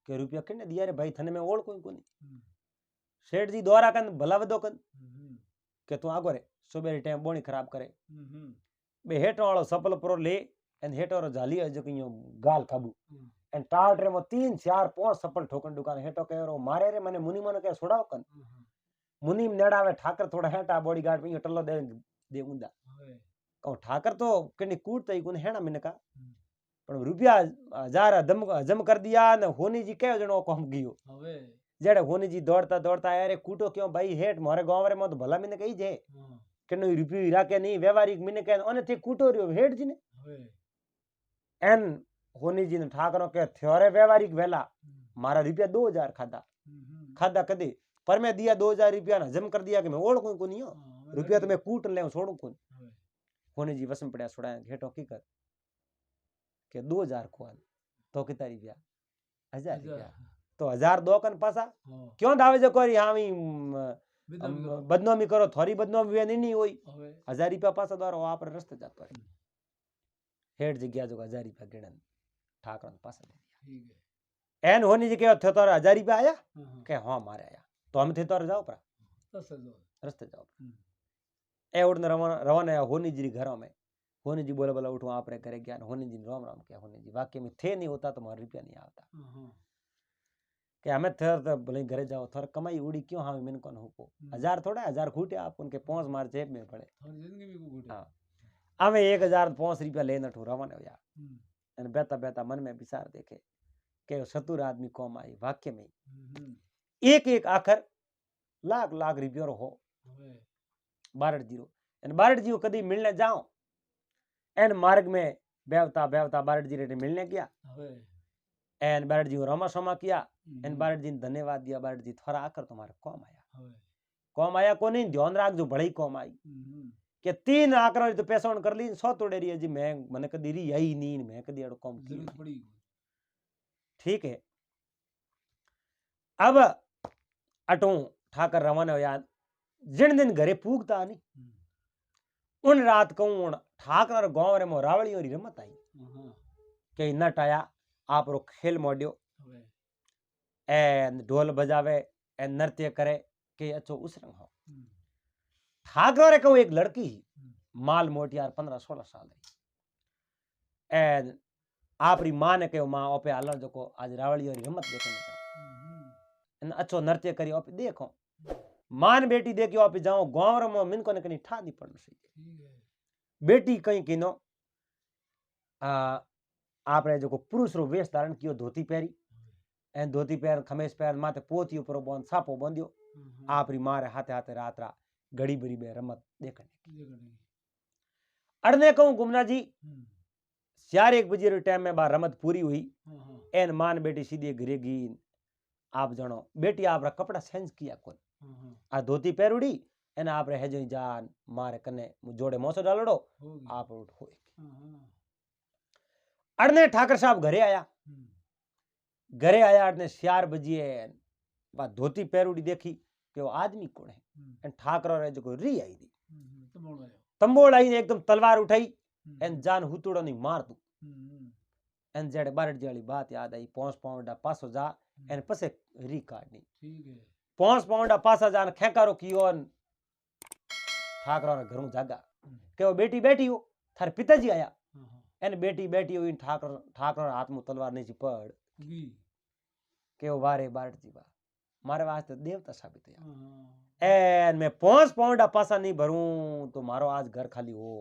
के रुपया किने दिया रे भाई थने में ओळ कोई कोनी सेठ जी द्वारा कन भला वदो कन के तू आगो रे सुबह टाइम बोनी खराब करे बे हेटो वालो सपल प्रो ले एन हेटो रो जाली है जो कियो गाल काबू एन टाट रे मो 3 4 5 सपल ठोकन दुकान हेटो कह रो मारे रे मने मुनी मन के छोड़ाओ कन मुनीम नेड़ावे ठाकर थोड़ा हेटा बॉडीगार्ड में टल्लो दे उंदा कहूं ठाकर तो कनी कूट तई कोन हेणा मिने का पण रुपया 1000 जम कर दिया ने होनी जी कयो जणो काम गयो जेड़े होनी जी दौड़ता दौड़ता अरे कूटो क्यों भाई हेट मारे गांव रे में तो भला मिने कही जे कनो रुपया राखे नहीं व्यवहारिक मिने के ओने थे कूटो रियो हेट जी ने एन होनी जी ने ठाकरो के थ्योरे व्यवहारिक वेला मारा रुपया 2000 खादा खादा कदे पर मैं दिया 2000 रुपया ना जम कर दिया कि मैं ओढ़ कोई को नहीं हो रुपया तो मैं कूट ले छोड़ू कौन होने जी वसम पड़ा छोड़ा घेटो की कर के 2000 को तो कितना रुपया 1000 रुपया तो 1000 दो कन पासा क्यों दावे जो करी हां बदनामी करो थोड़ी बदनामी वे नहीं हुई 1000 रुपया पासा द्वारा आप रस्ते जातो है हेठ जी गया जो 1000 रुपया गिणन ठाकरा ने पास दे दिया। ठीक है। एन होनी जी के थे तो 1000 रुपया आया हाँ के हाँ मारे आया तो हम थे तो जाओ पर रस्ते जाओ ए उड़ने रवाना आया होनी जी घरों में। होनी जी बोले बोला उठो आपरे घरे गया होनी जी राम राम क्या होनी जी वाक्य में थे नहीं होता तो मारा रुपया नहीं आता कि हमें थे तो बोले घरे जाओ थोड़ा कमाई उड़ी क्यों हाँ मैंने कौन हुको 1000 थोड़ा 1000 खूटे आप उनके 5 मार जेब में पड़े हाँ हमें 1005 रुपया लेना ठू रवाना हो यार बेता बेता मन में विचार देखे के सतुर आदमी कौम आई वाक्य में एक एक आखर लाख लाख रुपया हो बारह जीरो एन बारह जीरो कदी मिलने जाओ एन मार्ग में बेवता बेवता बारह जी मिलने गया एन बारह जी रमा समा किया एन बारह जी धन्यवाद दिया बारह जी थोड़ा आकर तुम्हारे कौम आया को नहीं ध्यान राख जो बड़ी कौम आई के 3 आकर तो पैसा कर ली 100 तोड़े रही है जी मैं मैंने कदी री यही नहीं मैं कदी अड़ो कौम की ठीक है। अब अटू ठाकर रवाना हो यार जिन दिन घरे पूगता नहीं उन रात कहूं ठाकर गांव रे मो रावड़ी और रमत आई के नट आया आप रो खेल मोड्यो एन ढोल बजावे एन नृत्य करे के अच्छो उसरंग हो ठाकर रे कहूं एक लड़की माल मोटियार 15-16 साल एन आपरी मां ने कहो मां ओपे हालो जो आज रावड़ी और रमत देखने अच्छो नृत्य करी ओपे देखो मान बेटी देखियो आप जाओ गांव रे मिन को ने कनी ठा दी पड़नो सही बेटी कहीं किनो आपरे जो पुरुष रो वेश धारण कियो धोती पहरी एन धोती पहर खमेस पहर माथे पोती ऊपर बोन सापो बंदियो आपरी मां रे हाथे हाथे रात रा घड़ी बड़ी बे रमत देखने अड़ने कहूं गुमना जी 4-1 बजे रे टाइम में बा रमत पूरी हुई एन मान बेटी सीधे घरे गई आप जानो बेटी आपरा कपड़ा चेंज किया कोन आ धोती पहरुड़ी एना आप रह जो जान मारे कने जोड़े मोसो डालड़ो आप उठ होए अड़ने ठाकर साहब घरे आया अड़ने 4 बजे बा धोती पहरुड़ी देखी कि वो आदमी कौन है एन ठाकर रे जो री आई दी तंबोड़ आई ने एकदम तलवार उठाई एन जान हुतुड़ो नहीं मार दू एन जेड़े बारड वाली बात याद आई 5 पाउंड पासो जा एन पसे री काटनी ठीक है 5 पाउंड पासा जान खेकारो कियो ठाकरा रे घरों जागा के वो बेटी बैठी हो थारे पिताजी आया एन बेटी बैठी हुई ठाकर हाथ में तलवार नहीं पड़ के वो वारे बारड जी बा मारे वास्ते देवता साबित है एन मैं 5 पाउंड पासा नहीं भरूं तो मारो आज घर खाली हो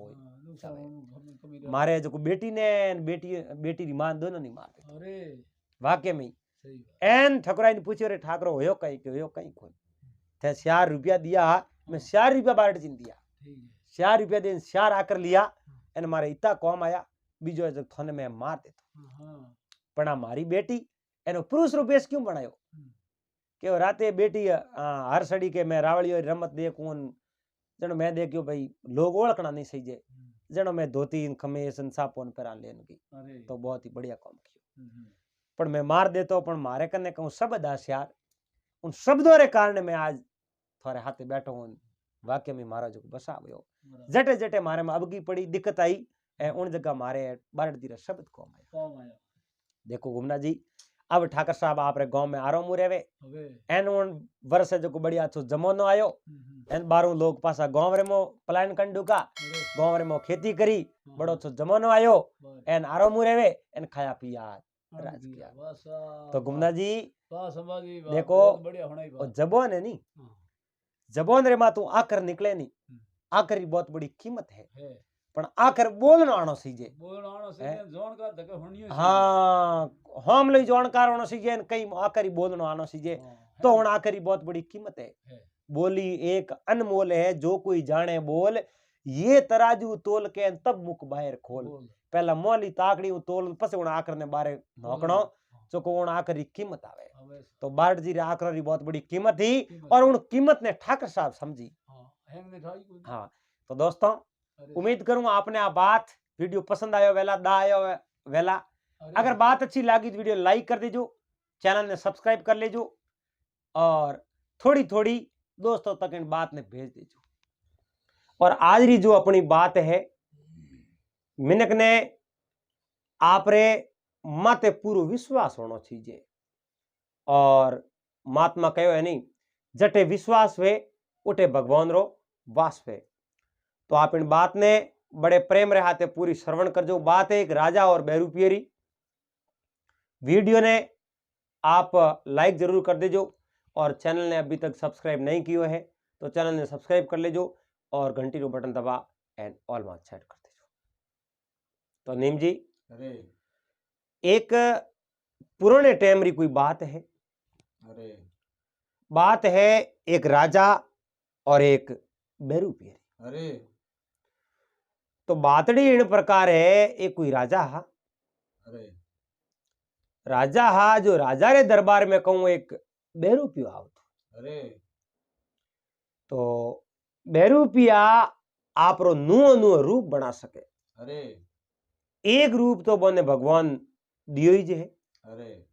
मारे जो बेटी ने बेटी री मां दोनों नहीं मार अरे वाक्य में एन ठकुराई ने पूछो रे ठाकरो होयो कहीं के होयो कहीं कोई थे 4 रुपया दिया मैं 4 रुपया बारड जी दिया 4 रुपया दे 4 आकर लिया एन मारे इतना कौम आया बीजो जो थने में मार देतो पण मारी बेटी एनो पुरुष रो बेस क्यों बनायो के राते बेटी हर सड़ी के मैं रावड़ी और रमत देखूं जनो मैं देखियो भाई लोग ओळखना नहीं सही जे जनो मैं धोती खमेस सापोन पहरा लेन की तो बहुत ही बढ़िया काम कियो पण मैं मार देतो पण मारे कने कहूं शब्द आश्यार उन शब्दों रे कारण मैं आज थारे हाथे बैठो हूं वाक्य में मारा जो बसाव्यो जटे जटे मारे में अबकी पड़ी दिक्कत आई ए उन जगह मारे बारड दी रे शब्द कौम आया देखो गुमना जी अब ठाकर साहब आप रे गांव में आरो मुरेवे एन उन वर्ष जो बढ़िया अच्छो जमानो आयो एन 12 लोग पासा गांव रे मो पलायन कंडुका गांव रे मो खेती करी बड़ो अच्छो जमानो आयो एन आरो मुरेवे एन खाया पिया राज किया तो गुमना जी देखो जबान है नी जबान रे मातू आकर निकले नी आकर की बहुत बड़ी कीमत है पण आकर बोलनो आनो सीजे जानकार धके होनियो हां हम लई जानकार होनो सीजे कई आकर बोलनो आनो सीजे तो हुन आकर बहुत बड़ी कीमत है बोली एक अनमोल है जो कोई जाने बोल ये तराजू तोल के तब मुख बाहर खोल पहला मोली ताकड़ी तोल पसे हुन आकर ने बारे नोकणो जो को हुन आकर की कीमत आवे तो बारड जी रे आकर री बहुत बड़ी कीमत थी और उन कीमत ने ठाकर साहब समझी हां तो दोस्तों उम्मीद करूंगा आपने आ बात वीडियो पसंद आयो वेला दा आयो वेला अगर बात अच्छी लगी तो वीडियो लाइक कर दीजो चैनल ने सब्सक्राइब कर लीजो और थोड़ी थोड़ी दोस्तों तक इन बात ने भेज दीजो और आज री जो अपनी बात है मिनक ने आपरे माते पूरो विश्वास होना चाहिए। और महात्मा कहो है नहीं, जटे विश्वास वे उठे भगवान रो वास वे। तो आप इन बात ने बड़े प्रेम रे हाथे पूरी श्रवण करजो। बात है एक राजा और बेरूपियरी। वीडियो ने आप लाइक जरूर कर देजो और चैनल ने अभी तक सब्सक्राइब नहीं किया है तो चैनल ने सब्सक्राइब कर लेजो और घंटी रो बटन दबा एंड ऑल में सेट कर देजो। तो नीम जी, अरे एक पुराने टाइम री कोई बात है। अरे बात है एक राजा और एक बेरूपियरी। अरे तो बातड़ी इन प्रकार है, एक कोई राजा हा। अरे राजा हा जो राजा रे दरबार में कहूं एक बेरूपियो आवतो। अरे तो बेरूपिया आपरो नुओ नुओ रूप बना सके। अरे एक रूप तो बोने भगवान दियो ही जे है अरे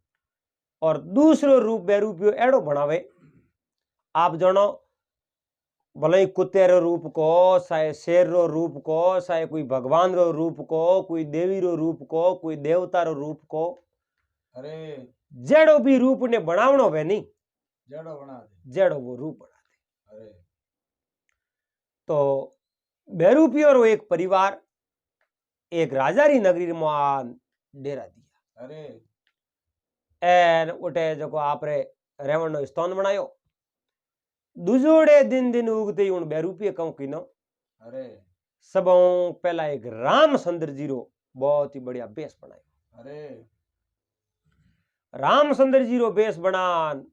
और दूसरो रूप बेरूपियो एड़ो बनावे। आप जानो भले ही कुत्ते रो रूप को, चाहे शेर रो रूप को, चाहे कोई भगवान रो रूप को, कोई देवी रो रूप को, कोई देवता रो रूप को, अरे जेड़ो भी रूप ने बनावनो वे नहीं, जड़ो बना दे। जेड़ो वो रूप बना दे। अरे तो बेरूपियो रो एक परिवार एक राजा री नगरी में डेरा दिया। अरे एन उठे जो आपरे रेवण नो स्थान बनायो। दूजोड़े दिन दिन उगते ही उन बेरूपिये कहूं किनो। अरे सबों पहला एक रामचंद्र जी रो बहुत ही बढ़िया बेस बनायो। अरे रामचंद्र जी रो बेस बनान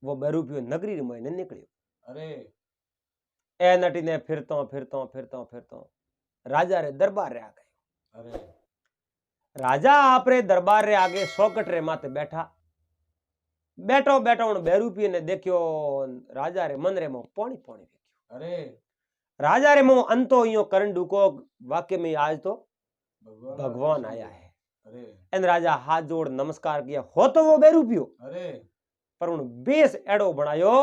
वो बेरूपियो नगरी में निकलियो। अरे ए नटी ने फिरतो फिरतो फिरतो फिरतो राजा रे दरबार रे आ गयो। अरे राजा आपरे दरबार रे आगे सोकट रे माते बैठा। बैठो बैठो उन बेरूपिये ने देखियो राजा रे मन रे में पानी पानी देखियो। अरे राजा रे मुंह अंतो यो करण डूको वाक्य में आज तो भगवान आया है। अरे एन राजा हाथ जोड़ नमस्कार किया। हो तो वो बेरूपियो अरे पर उन बेस एड़ो बनायो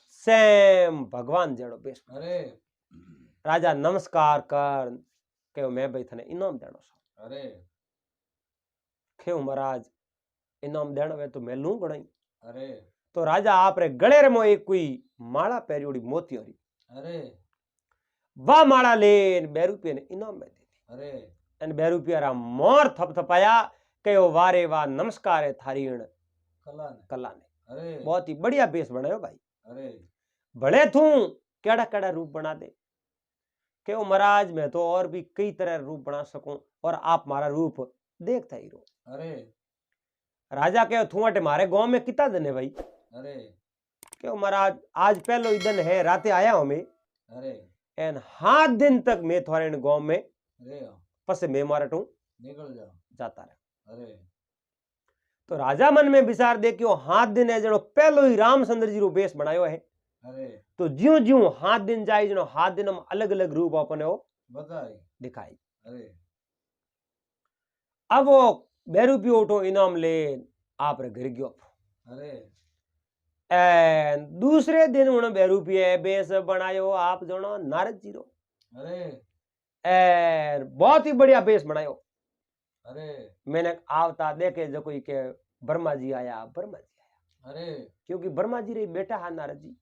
सेम भगवान जेड़ो बेस। अरे राजा नमस्कार कर कहो मैं भाई थने इनाम देनो छो। अरे क्यों महाराज इनाम देनो वे तो मैं लू गणाई। अरे तो राजा आप रे गले रे मो एक कोई माला पेरियोड़ी मोतियो री। अरे वाह माला लेन बेरूपिया ने इनाम में दे दी। अरे एन बेरूपिया रा मोर थपथपाया कहो वारे वाह नमस्कार है थारी इन कला ने। अरे बहुत ही बढ़िया बेस बनायो भाई। अरे भले तू केड़ा केड़ा रूप बना दे। क्यों महाराज मैं तो और भी कई तरह रूप बना सकूं और आप मारा रूप देखता ही रहो। अरे राजा कहो तू अटे मारे गांव में कितना दिन है भाई। अरे क्यों महाराज आज पहलो ही दिन है, राते आया हूं मैं। अरे एन 7 दिन तक मैं थोड़े गांव में अरे पसे मैं मारटू निकल जाओ। जाता रहा। अरे तो राजा मन में विचार देखियो 7 दिन है जनो पहलो ही रामचंद्र जी रो बेस बनायो है। अरे तो ज्यों ज्यों 7 दिन जाए जनो 7 दिन में अलग अलग रूप अपने वो बताई। दिखाई। अरे अब वो बेरूपियो उठो इनाम ले आप रे घर गयो। अरे एन दूसरे दिन उन बेरूपिये बेस बनायो आप जनो नारद जी रो। अरे एन बहुत ही बढ़िया बेस बनायो। अरे मैंने आवता देखे जो कोई के ब्रह्मा जी आया, ब्रह्मा जी आया। अरे क्योंकि ब्रह्मा जी रे बेटा है नारद जी।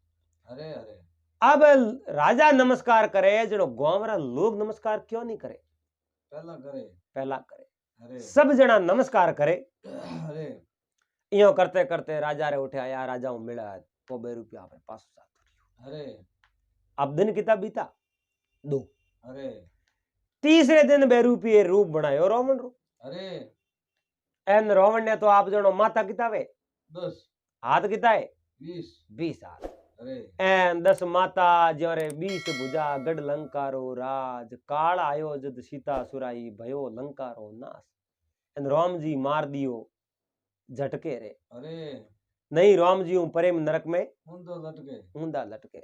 अरे अरे अब राजा नमस्कार करे जनो गांव रा लोग नमस्कार क्यों नहीं करे। पहला करे। पहला करे अरे सब जना नमस्कार करे। अरे यो करते करते राजा रे उठे आया। राजा हूं मिला तो बेरूपिया आपरे पास जात। अरे अब दिन किता बीता 2। अरे तीसरे दिन बेरूपिये रूप बनायो रावण रो। अरे एन रावण ने तो आप जनो माता कितावे 10 हाथ किताए 20 हाथ। अरे एन 10 माता ज्योरे 20 भुजा गढ़ लंकारो राज काल आयो जद सीता सुराई भयो लंकारो नाश। एन राम जी मार दियो झटके रे। अरे नहीं राम जी प्रेम नरक में ऊंधा लटके।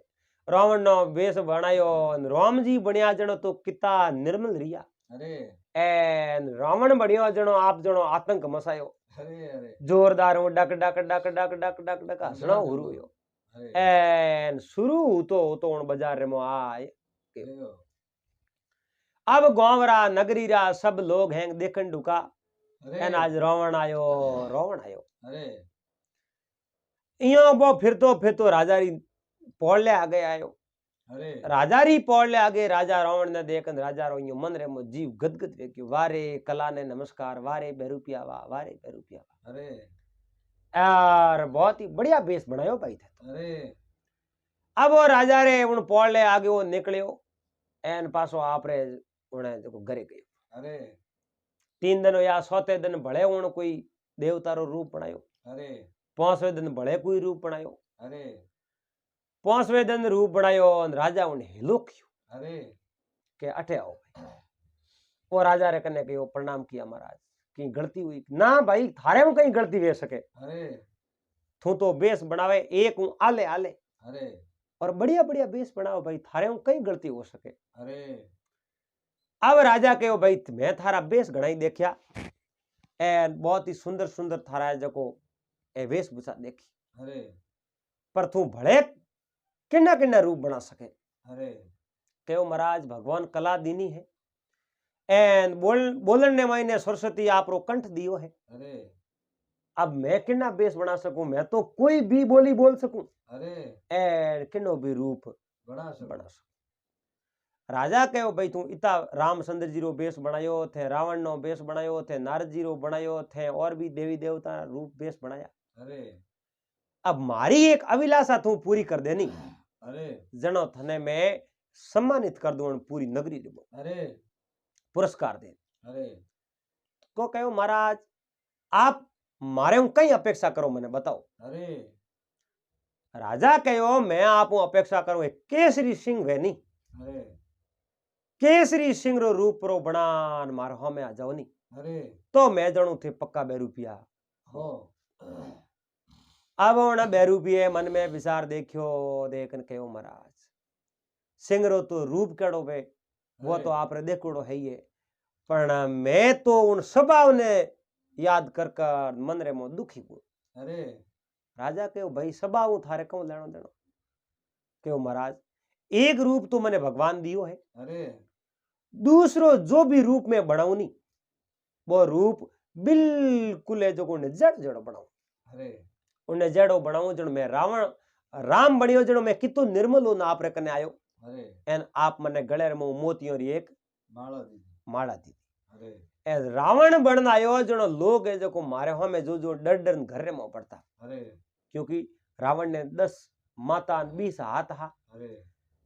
रावण नो वेश बनायो राम जी बनिया जनो तो किता निर्मल रिया। अरे एन रावण बनियो जनो आप जनो आतंक मसायो। अरे अरे जोरदार डक डक डक डक डक डक डक हसना हुरुयो। एन शुरू तो उन बाजार रे मो आए। अब गांव रा नगरी रा सब लोग हैं देखन डुका अरे एन आज रावण आयो अरे इयो वो फिरतो राजा री पोड़ले आगे आयो अरे राजा री पोड़ले आगे राजा रावण ने देखन राजा रो इयो मन रे मो जीव गदगद वे क्यों वारे कला ने नमस्कार वारे बेरुपिया वारे बेरुपिया अरे यार बहुत ही बढ़िया बेस बनायो भाई थे अरे अब वो राजा रे उन पोड़ले आगे वो निकलियो एन पासो आपरे उन्हें जो घरे गयो अरे 3 दिन या 7 दिन भले उन कोई देवता रो रूप बनायो अरे 5वें दिन भले कोई रूप बनायो अरे 5वें दिन रूप बनायो राजा उन्हें हिलो क्यों अरे के अठे आओ भाई वो राजा रे कने कहो प्रणाम किया महाराज की गलती हुई ना भाई थारे में कहीं गलती वे सके अरे तू तो बेस बनावे एक हूं आले आले अरे और बढ़िया बढ़िया बेस बनाओ भाई थारे में कहीं गलती हो सके अरे अब राजा कहो भाई मैं थारा बेस घना ही देखिया ए बहुत ही सुंदर सुंदर थारा जको ए वेशभूषा देखी अरे पर तू भले किन्ना किन्ना रूप बना सके अरे कहो महाराज भगवान कला दीनी है एन बोलन ने मायने सरस्वती आपरो कंठ दियो है अरे अब मैं किन्ना बेस बना सकूं मैं तो कोई भी बोली बोल सकूं अरे एन किन्नो भी रूप बना सको बना सकूं राजा कहो भाई तू इता रामचंद्र जी रो बेस बनायो थे रावण नो बेस बनायो थे नारद जी रो बनायो थे और भी देवी देवता रूप बेस बनाया अरे अब मारी एक अभिलाषा तू पूरी कर देनी अरे जनो थने मैं सम्मानित कर दूं पूरी नगरी रे अरे पुरस्कार दे अरे को कहो महाराज आप मारे हूं कई अपेक्षा करो मैंने बताओ अरे राजा कहो मैं आप अपेक्षा करूं एक केसरी सिंह वेनी अरे केसरी सिंह रो रूप रो बनान मारो हमें आ जाओ नी अरे तो मैं जणू थे पक्का 2 रुपया हो अब उन 2 रुपये मन में विचार देखियो देखन कहो महाराज सिंह रो तो रूप केड़ो वे वो तो आप रे देखोड़ो है ही है पर मैं तो उन स्वभाव ने याद कर कर मन रे मो दुखी हूं अरे राजा कहो भाई स्वभाव थारे क्यों लेनो देनो कहो महाराज एक रूप तो मैंने भगवान दियो है अरे दूसरो जो भी रूप में बनाऊ नी वो रूप बिल्कुल है जो उन्हें जड़ जड़ो बनाऊ अरे उन्हें जड़ो बनाऊ जण मैं राम बनियो जणो मैं कितो निर्मल हो ना आप रे कने आयो अरे एन आप मने गले रे मोतियों री एक माला दी दी अरे ए रावण बनना आयो जणो लोग है जो मारे हमें जो डर डर घर रे मो पड़ता अरे क्योंकि रावण ने 10 माता 20 हाथ हा अरे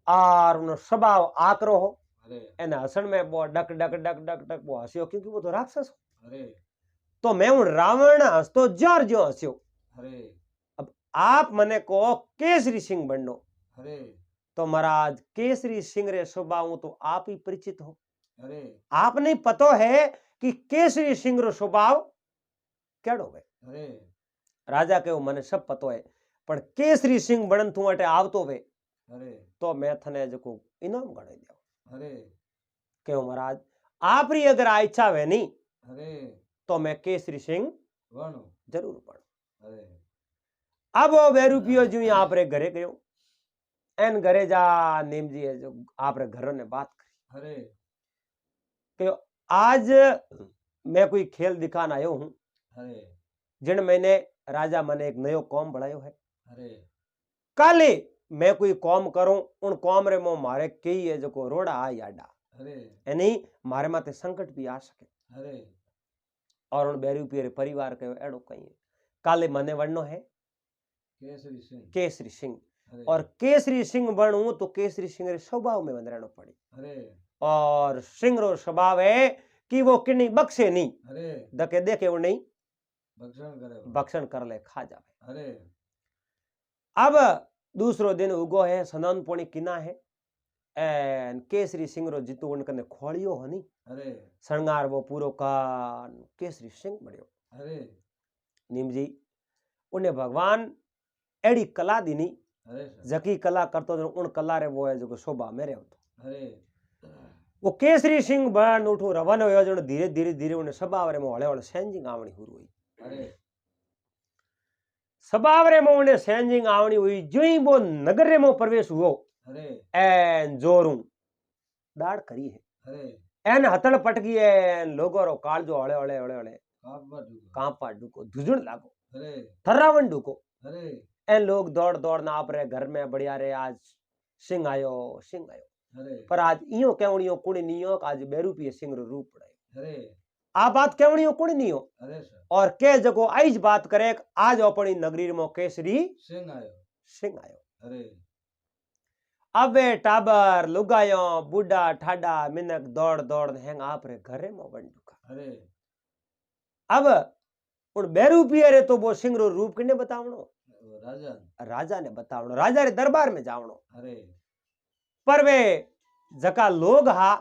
और उन स्वभाव आकरो हो अरे एने हसन में वो डक डक डक डक डक वो हस्यो क्योंकि वो तो राक्षस हो अरे तो मैं उन रावण हंसतो जार जो हस्यो अरे अब आप मने को केसरी सिंह बननो अरे तो महाराज केसरी सिंह रे स्वभाव तो आप ही परिचित हो अरे आपने पतो है कि केसरी सिंह रो स्वभाव केड़ो है अरे राजा के मने सब पतो है पर केसरी सिंह बनन तू अटे आवतो वे अरे तो मैं थने जको इनाम गणे देव अरे क्यों महाराज आप री अगर इच्छा है नहीं अरे तो मैं केसरी सिंह वणु जरूर बनू अरे अब वो 2 रुपयो जो आप रे घरे गयो एन घरे जा नीम जी है जो आप रे घरों ने बात करी अरे कि आज मैं कोई खेल दिखाने आयो हूं अरे जिन मैंने राजा मैंने एक नयो कौम बढ़ायो है अरे काले मैं कोई कौम करूं उन कौम रे मो मारे कई है जो को रोड़ा आ याडा अरे यानी मारे माथे संकट भी आ सके अरे और उन 2 रुपये रे परिवार के एड़ो कई है काले मने वड़नो है केसरी सिंह केसरी सिंह अरे और केसरी सिंह बनू तो केसरी सिंह रे स्वभाव में बंद रहना पड़ी अरे और सिंह रो स्वभाव है कि वो किन्नी बख्शे नहीं अरे दके देखे वो नहीं भक्षण करे भक्षण कर ले खा जावे अरे अब दूसरो दिन उगो है सनन पोणी किना है एन केसरी सिंह रो जितु उनकने खोलियो हनी अरे श्रृंगार वो पूरो कान केसरी सिंह बड़ियो अरे नीम जी उन्हें भगवान एड़ी कला दीनी अरे जकी कला करतो जो उन कला रे वो है जो शोभा में रहतो अरे वो केसरी सिंह बन उठो रवन हो जो धीरे धीरे धीरे उन्हें सबावरे में हळे हळे सेंजिंग आवणी हुई हुई अरे सबावरे में उन्हें सेंजिंग आवणी हुई जो ही वो नगर रे में प्रवेश हुओ अरे एन जोरू दाड़ करी है अरे एन हथड़ पटकी है लोगो रो काल जो हळे हळे हळे हळे कापा डूको कांपा डूको धुजण लागो अरे थर्रावन डूको अरे ए लोग दौड़ दौड़ ना आप रे घर में बढ़िया रे आज सिंह आयो अरे पर आज इयो केवणियो कुणी नियो आज बेरूपी सिंह रो रूप पड़ायो अरे आ बात केवणियो कुणी नियो अरे सर और के जगो आईज बात करे आज अपनी नगरी में केसरी सिंह आयो अरे अबे टाबर लुगायो बुढ़ा ठाडा मिनक दौड़ दौड़ हेंग आप रे घरे में बंडुका अरे अब उन बेरूपी रे तो वो सिंह रो रूप किने बतावणो राजा राजा ने बतावणो राजा रे दरबार में जावणो अरे पर वे जका लोग हा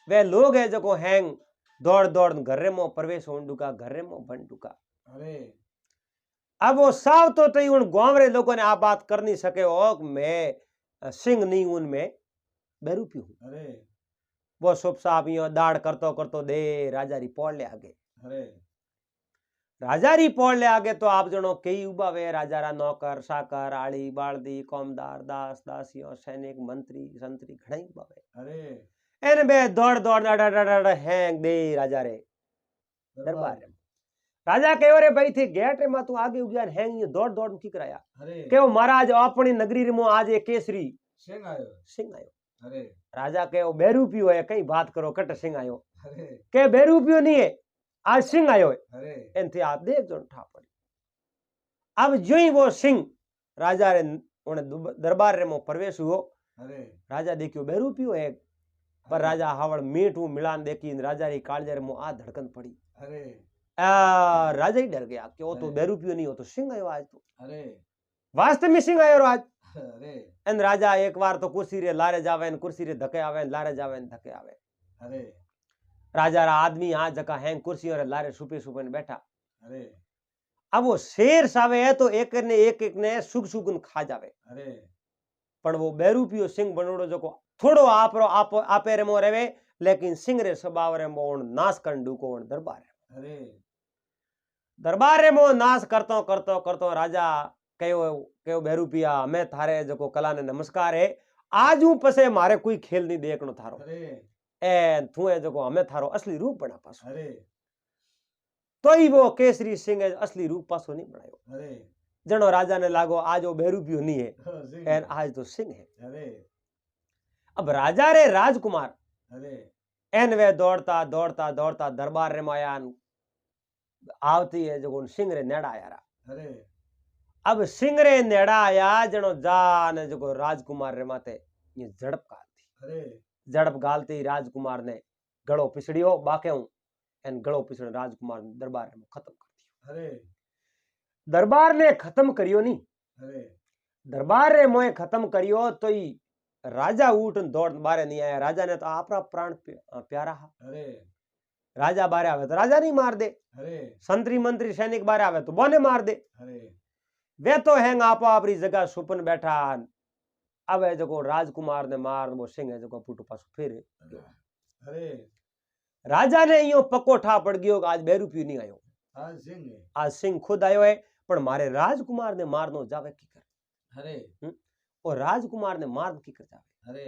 वे लोग है जको हैंग दौड़ दौड़ घरे में प्रवेश होंडुका घरे में बंडुका अरे अब वो साव तो तई उन गांव रे लोगों ने आ बात कर नहीं सके हो मैं सिंह नहीं उनमें बेरूपी हूं अरे वो सुप साहब यो दाड़ करतो करतो दे राजा री पोड़ ले आगे अरे राजा री पोड़ ले आगे तो आप जनो कई उबा वे राजा रा नौकर साकर आड़ी बालदी कौमदार दास दासियों सैनिक मंत्री संतरी घणई उबा वे अरे एन बे दौड़ दौड़ डा हैंग दे राजा रे दरबार रे राजा कहो रे भाई थे गेट रे मा तू आगे उगया हैंग ये दौड़ दौड़ की कराया अरे कहो महाराज अपनी नगरी रे मो आज एक केसरी सिंह आयो अरे राजा कहो बेरूपियो है कई बात करो कट सिंह आयो अरे के बेरूपियो नहीं है आज सिंह आयो है अरे एनथे आप देख जो ठा पड़ी अब जो ही वो सिंह राजा रे उन दरबार रे मो प्रवेश हुओ अरे राजा देखियो बेरूपियो है पर राजा हावड़ मीठू मिलान देखी राजा री कालजे रे मो आ धड़कन पड़ी अरे राजा ही डर गया कि वो तो बेरूपियो नहीं हो तो सिंह आयो आज तो अरे वास्तव में सिंह आयो आज अरे एन राजा एक बार तो कुर्सी रे लारे जावे न कुर्सी रे धके आवे न लारे जावे न धके आवे अरे राजा रा आदमी आ जका हैं कुर्सी और लारे सुपे सुपे न बैठा अरे अब वो शेर सावे है तो एक ने सुग सुगन खा जावे अरे पण वो बेरूपियो सिंह बनोड़ो जो को थोड़ो आपे रे मो रेवे लेकिन सिंह रे स्वभाव रे मो नाश करन डूको दरबार रे अरे दरबार रे मो नाश करतो करतो करतो राजा कहो बेरूपिया मैं थारे जको कला ने नमस्कार है आज हूं पसे मारे कोई खेल नहीं देखनो थारो अरे ए थुए जको हमें थारो असली रूप बना पासो अरे तो ही वो केसरी सिंह असली रूप पासो नहीं बनायो अरे जनो राजा ने लागो आज वो बेरूपियो नहीं है सिंह एन आज तो सिंह है अरे अब राजा रे राजकुमार अरे एन वे दौड़ता दौड़ता दौड़ता दरबार रे मायान आवती है जो सिंह रे नेड़ा आया रा अरे अब सिंह रे नेड़ा आया जनो जाने जो राजकुमार रे माथे ये झड़प गालती अरे झड़प गालती राजकुमार ने गड़ो पिछड़ियो बाके हूं एन गड़ो पिछड़ राजकुमार ने दरबार में खत्म कर दियो अरे दरबार ने खत्म करियो नहीं अरे दरबार रे मोए खत्म करियो तो ही राजा उठ दौड़ बारे नहीं आया राजा ने तो आपरा प्राण प्यारा हा अरे राजा बारे आवे तो राजा नहीं मार दे अरे संतरी मंत्री सैनिक बारे आवे तो बोने मार दे अरे वे तो हैंग आपो आपरी जगह सुपन बैठा अब है जो राजकुमार ने मार वो सिंह है जो पुट पास फिर अरे राजा ने यो पक्को ठा पड़ गयो आज बेरूपी नहीं आयो आज सिंह है आज सिंह खुद आयो है पर मारे राजकुमार ने मारनो जावे की कर अरे और राजकुमार ने मार की कर जावे अरे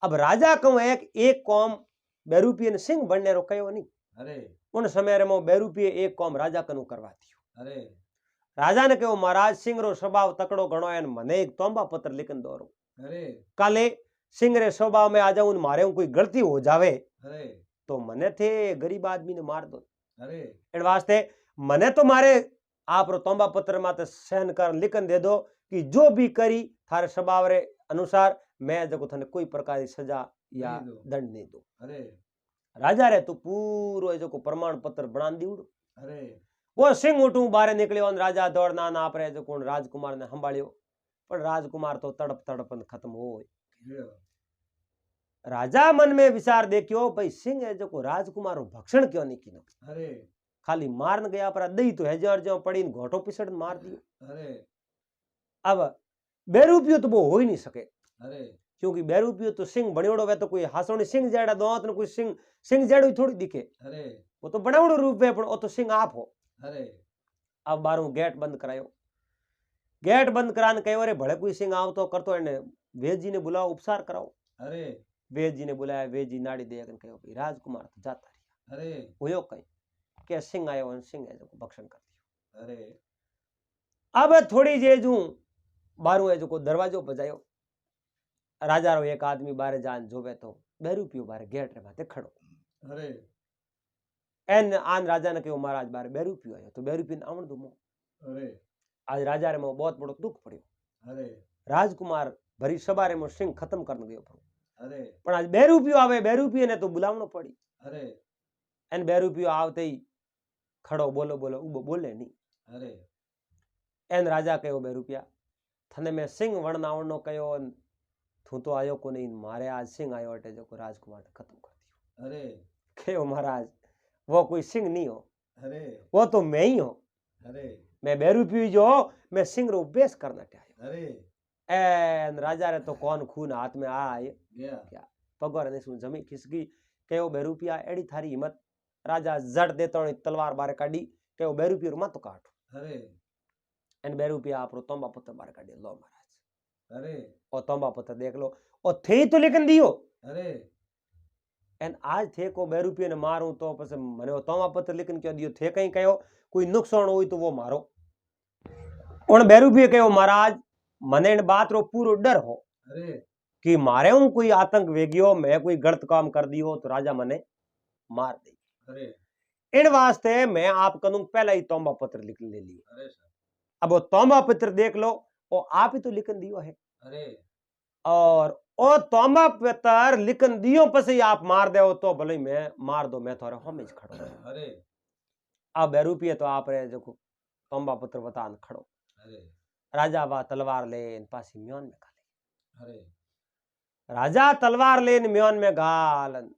अब राजा कहूं एक कौम बेरूपी ने सिंह बनने रो कयो नहीं अरे उन समय रे मो बेरूपी एक कौम राजा कनु करवा दियो अरे राजा ने कहो महाराज सिंह रो स्वभाव तकड़ो घणो है मने एक तोंबा पत्र लिखन दोरो अरे काले सिंह रे स्वभाव में आ जाऊं मारे कोई गलती हो जावे अरे तो मने थे गरीब आदमी ने मार दो अरे इन वास्ते मने तो मारे आप रो तोंबा पत्र माते सहन कर लिखन दे दो कि जो भी करी थारे स्वभाव रे अनुसार मैं जको थने कोई प्रकार की सजा या दंड नहीं दो अरे राजा रे तो पूरो जो प्रमाण पत्र बना दीवड़ो अरे वो सिंह उठू बारे निकलियो राजा दौड़ना ना आपरे जो कोण राजकुमार ने संभाळियो पर राजकुमार तो तड़प तड़पन खत्म हो राजा मन में विचार देखियो भाई सिंह है जो राजकुमार भक्षण क्यों नहीं किनो अरे खाली मारन गया पर दही तो हजार जो पड़ी घोटो पिसड़ मार दियो अरे अब बेरूपियो तो वो हो ही नहीं सके अरे क्योंकि बेरूपियो तो सिंह बनियोड़ो वे तो कोई हासोनी सिंह जेड़ा दोत न कोई सिंह जेड़ो ही थोड़ी दिखे अरे वो तो बनावड़ो रूप है पण वो तो सिंह आप हो अरे अब बारू गेट बंद करायो गेट बंद कराने कहो रे भले कोई सिंह आवतो करतो एने वेद जी ने बुलाओ उपचार कराओ अरे वेद जी ने बुलाया वेद जी नाड़ी दे कहो भाई राजकुमार तो जाता रही अरे होयो कई के सिंह आयो और सिंह है जो भक्षण कर दियो। अरे अब थोड़ी जे जू बारू है जो दरवाजो बजायो, राजा रो एक आदमी बारे जान जोवे तो बेरू पियो बारे गेट रे माथे खड़ो। अरे एन आन राजा ने कहो महाराज बारे बेरू पियो आयो तो बेरू पीने आवण दो मो। अरे आज राजा रे में बहुत बड़ो दुख पड़ियो। अरे राजकुमार भरी सभा रे में सिंह खत्म करने गयो पड़ो, अरे पण आज बेरू पियो आवे, बेरू पिए ने तो बुलावणो पड़ी। अरे एन बेरू पियो आवते ही खड़ो बोलो बोलो उबो बोले नहीं। अरे एन राजा कहो बेरू पिया थने मैं सिंह वणनावणो कयो तू तो आयो को नहीं, मारे आज सिंह आयो अटे जो राजकुमार ने खत्म कर दियो। अरे कहो महाराज वो कोई सिंह नहीं हो, अरे वो तो मैं ही हूं। अरे मैं बेरू पी जो मैं सिंह रो बेस करना चाहयो। अरे एन राजा रे तो कौन खून हाथ में आए गया क्या पगोर ने सुन जमी खिसकी। कहो बेरू पिया एड़ी थारी हिम्मत। राजा जड़ देतो तलवार बारे काढ़ी। कहो बेरू पियो मत काट। अरे एन बेरू पिया आपरो तोंबा पुत्र बारे काढ़ी। लो महाराज अरे और तोंबा पुत्र देख लो और थे तो लेकिन दियो। अरे एन आज थे को बेरू पिया ने मारूं तो पस मने वो तोंबा पुत्र लेकिन क्यों दियो थे कहीं कहो कोई नुकसान हुई तो वो मारो। उन बेरू पिया कहो महाराज मने इन बात रो पूरो डर हो अरे कि मारे हूं कोई आतंक वेगियो मैं कोई गलत काम कर दियो तो राजा मने मार दे। अरे इन वास्ते मैं आप कदू पहला ही तोंबा पत्र लिख ले लियो। अरे सर अब वो तोंबा पत्र देख लो और आप ही तो लिखन दियो है अरे और ओ तोंबा पत्र लिखन दियो पसे ही आप मार दो तो भले ही मैं मार दो मैं थोड़े हमेज खड़ो। अरे अब बेरूपिए तो आप रे जो तोंबा पत्र बतान खड़ो। अरे राजा बा तलवार ले पासी म्योन में घाले। अरे राजा तलवार ले म्योन में घालन।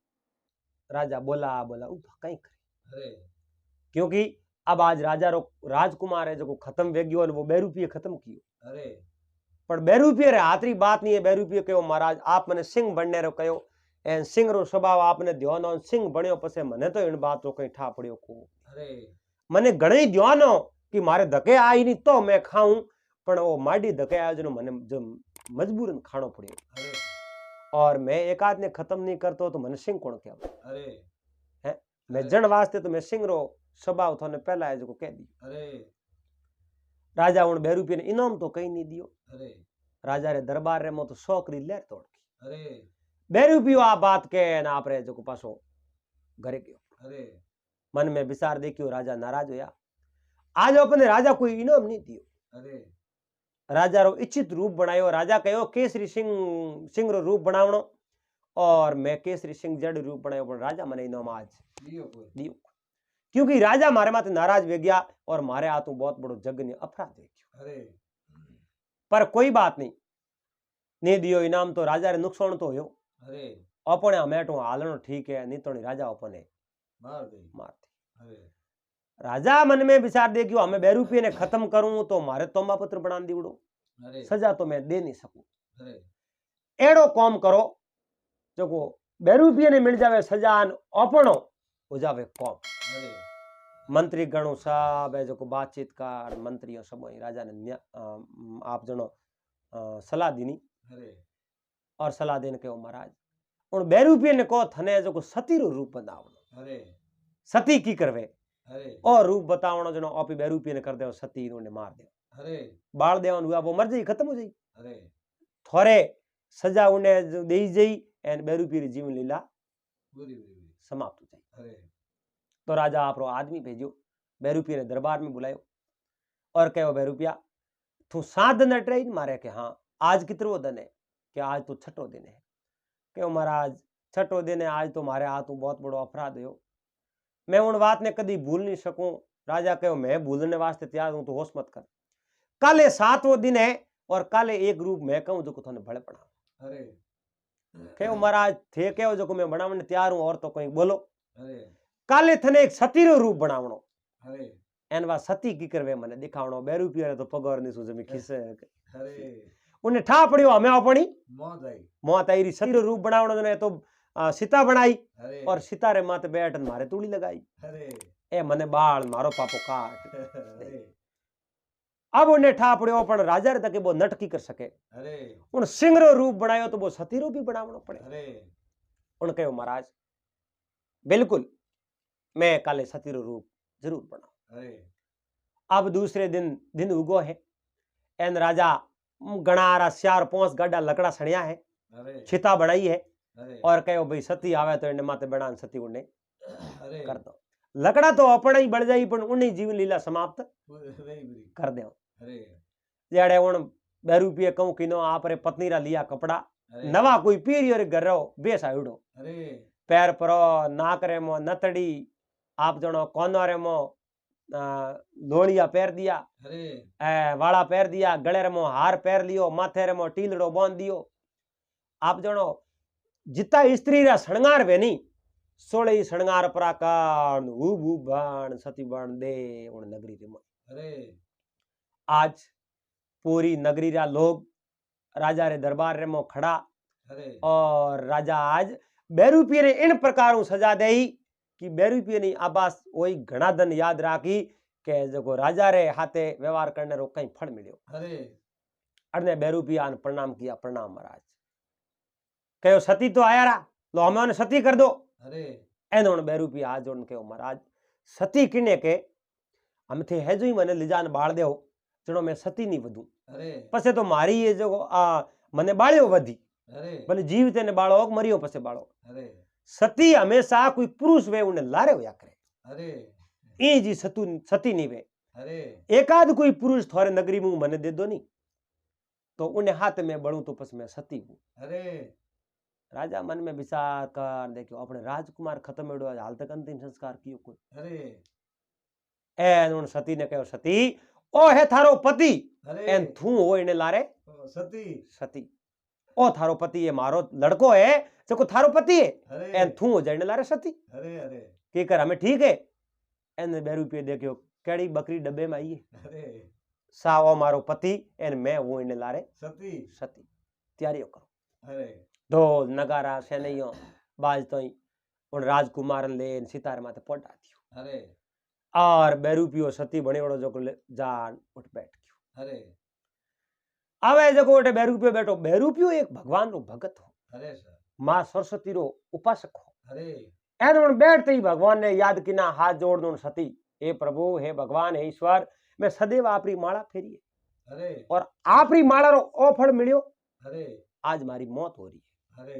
राजा बोला बोला कहीं करे अरे क्योंकि अब आज राजा रो राजकुमार है जो खत्म वेगियो वो बेरूपिए खत्म कियो। अरे पर बेरूपिए रे हाथरी बात नहीं है। बेरूपिए कहो महाराज आप मने सिंह बनने रो कहो एन सिंह रो स्वभाव आपने ध्यान हो सिंह बन्यो पसे मने तो इन बात रो कहीं ठा पड़ियो को। अरे मने घणे ध्यान हो कि मारे धके आई नहीं तो मैं खाऊं पण वो माडी धके आयो जनो मने मजबूरन खाणो पड़ियो। अरे और मैं एक आध ने खत्म नहीं करतो तो मने सिंह कोण कहवे अरे है मैं जन वास्ते तो मैं सिंह रो स्वभाव थोने पहला है जो कह दी। अरे राजा उन बेरूपिए ने इनाम तो कहीं नहीं दियो। अरे राजा रे दरबार रे मो तो 100 करी लहर तोड़ की। अरे बेरूपियो आ बात के ना आप रे जो पासो घरे गयो। अरे मन में विचार देखियो राजा नाराज होया। आज अपने राजा कोई इनाम नहीं दियो। अरे राजा रो इच्छित रूप बनायो। राजा कहो केसरी सिंह रो रूप बनावणो और मैं केसरी सिंह जड़ रूप बनायो पण राजा मने इनाम आज दियो क्योंकि राजा मारे माथे नाराज वे गया और मारे हाथों बहुत बड़ो जग ने अपराध देखियो। अरे पर कोई बात नहीं दियो इनाम तो राजा रे नुकसान तो होयो। अरे अपने हमेटो हालनो ठीक है नहीं तो राजा अपने मार दे मारते। अरे राजा मन में विचार देखियो हमें बेरूपिए ने खत्म करूं तो मारे तोंबा पत्र बना दीवड़ो अरे सजा तो मैं दे नहीं सकूं। अरे एड़ो काम करो जो बेरूपिए ने मिल जावे सजा अपनो हो जावे कौम। अरे मंत्री गणों सब है जो बातचीत कर मंत्रियों सब राजा ने आप जनो सलाह दीनी अरे और सलाह देने के महाराज उन बेरूपिए ने कहो थने जो सती रो रूप बतावणो। अरे सती की करवे अरे और रूप बतावणो जनो आपी बेरूपिए ने कर दे सती ने मार दे अरे बाल देवन हुआ वो मर जाई खत्म हो जाई। अरे थोड़े सजा उन्हें दे जाई एन बेरूपिए री जीवन लीला पूरी समाप्त हो जाई। अरे तो राजा आपरो आदमी भेजो बेरूपिए ने दरबार में बुलायो और कहो बेरूपिया तू 7 दिन ट्रेन मारे के हाँ आज कितरो दिन है कि आज तो छठो दिन है। कहो महाराज छठो दिन है आज तो मारे हाथों बहुत बड़ो अपराध हो मैं उन बात ने कदी भूल नहीं सकूं। राजा कहो मैं भूलने वास्ते तैयार हूं तो होश मत कर। काले 7वां दिन है और काले एक रूप मैं कहूं जो थोने भले पड़ा। अरे कहो महाराज थे कहो जो मैं बनावने तैयार हूं और तो कोई बोलो। अरे काले थने एक सती रो रूप बनावणो अरे एनवा सती की करवे मने दिखावणो। बेरूपिया तो पगोर नहीं सो जमी खिसे अरे उन्हें ठा पड़ियो हमें अपनी मौत आई मौत आई री सती रो रूप बनावणो ने तो सीता बनाई अरे और सीता रे माथे बैठ मारे तूड़ी लगाई। अरे ए मने बाल मारो पापो काट। अरे अब उन्हें ठा पड़ियो पण राजा रे तके वो नट की कर सके। अरे उन सिंह रो रूप बनायो तो वो सती रो भी बनावणो पड़े। अरे उन कहो महाराज बिल्कुल मैं काले सती रो रूप जरूर बनाओ। अरे अब दूसरे दिन उगो है एन राजा गणारा 4-5 गाडा लकड़ा सड़िया है, अरे छिता बनाई है अरे और कहो भाई सती आवे तो इन्हें माते बनान सती उन्हें अरे कर दो। लकड़ा तो अपने ही बढ़ जाई पण उन्हें जीवन लीला समाप्त वही बुरी कर दो। अरे जेड़े उन 2 रुपये कहूं किनो आप रे पत्नी रा लिया कपड़ा अरे नवा कोई पीरी और घर रहो बेस आउडो अरे पैर परो नाक रे मो नतड़ी आप जनो कोनो रे मो लोड़िया पैर दिया, अरे वाला पैर दिया, गले रे मो हार पैर लियो, माथे रे मो टीलड़ो बांध दियो। आप जनो जिता स्त्री रा श्रृंगार वे नी सोले श्रृंगार पराकान हूब बाण सती बाण दे उन नगरी रे मो। अरे आज पूरी नगरी रा लोग राजा रे दरबार रे मो खड़ा अरे और राजा आज 2 रुपये ने इन प्रकार सजा दे कि 2 रुपये नी आबास वही घना धन याद राखी के जो राजा रे हाथे व्यवहार करने रो कहीं फल मिलो। अरे अने 2 रुपया प्रणाम किया, प्रणाम महाराज। कहो सती तो आया रा लो हमें उन्हें सती कर दो। अरे एन 2 रुपया आज उन कहो महाराज सती किने के हम थे है जो ही मने लिजान बाळ देव जणो मैं सती नहीं वधू अरे पछे तो मारी ये जो मने बाळ्यो वधी अरे भले जीवित ने बाळो मरियो पछे बाळो। अरे सती हमेशा कोई पुरुष वे उन्हें लारे होया करे अरे ए जी सती नहीं वे अरे एकाद कोई पुरुष थोड़े नगरी में मने दे दो नहीं तो उन्हें हाथ में बड़ू तो पस मैं सती हूं। अरे राजा मन में विचार कर देखो अपने राजकुमार खत्म हो हाल तक अंतिम संस्कार कियो कोई। अरे एन उन सती ने कहो सती ओ है थारो पति अरे एन थू हो इने लारे सती सती ओ थारो पति ये मारो लड़को है जो थारो पति है अरे एन थू हो जाने लारे सती अरे अरे की कर हमें ठीक है एन 2 रुपये देखो केड़ी बकरी डब्बे में आई है अरे सावो मारो पति एन मैं वो इने लारे सती सती तैयारियों करो। अरे ढोल नगारा सेनइयों बाज तो उन राजकुमार ले सितार माथे पोटा दियो अरे और 2 रुपयो सती बणियोड़ो जो जान उठ बैठ गयो। अरे आवे जको उठे 2 रुपयो बैठो 2 रुपयो एक भगवान रो भगत हो अरे सर मां सरस्वती रो उपासक हो। अरे एन उन बैठते ही भगवान ने याद किना हाथ जोड़ दो सती हे प्रभु हे भगवान हे ईश्वर मैं सदैव आपरी माला फेरी अरे और आपरी माला रो ओ फल मिलियो अरे आज मारी मौत हो रही है। अरे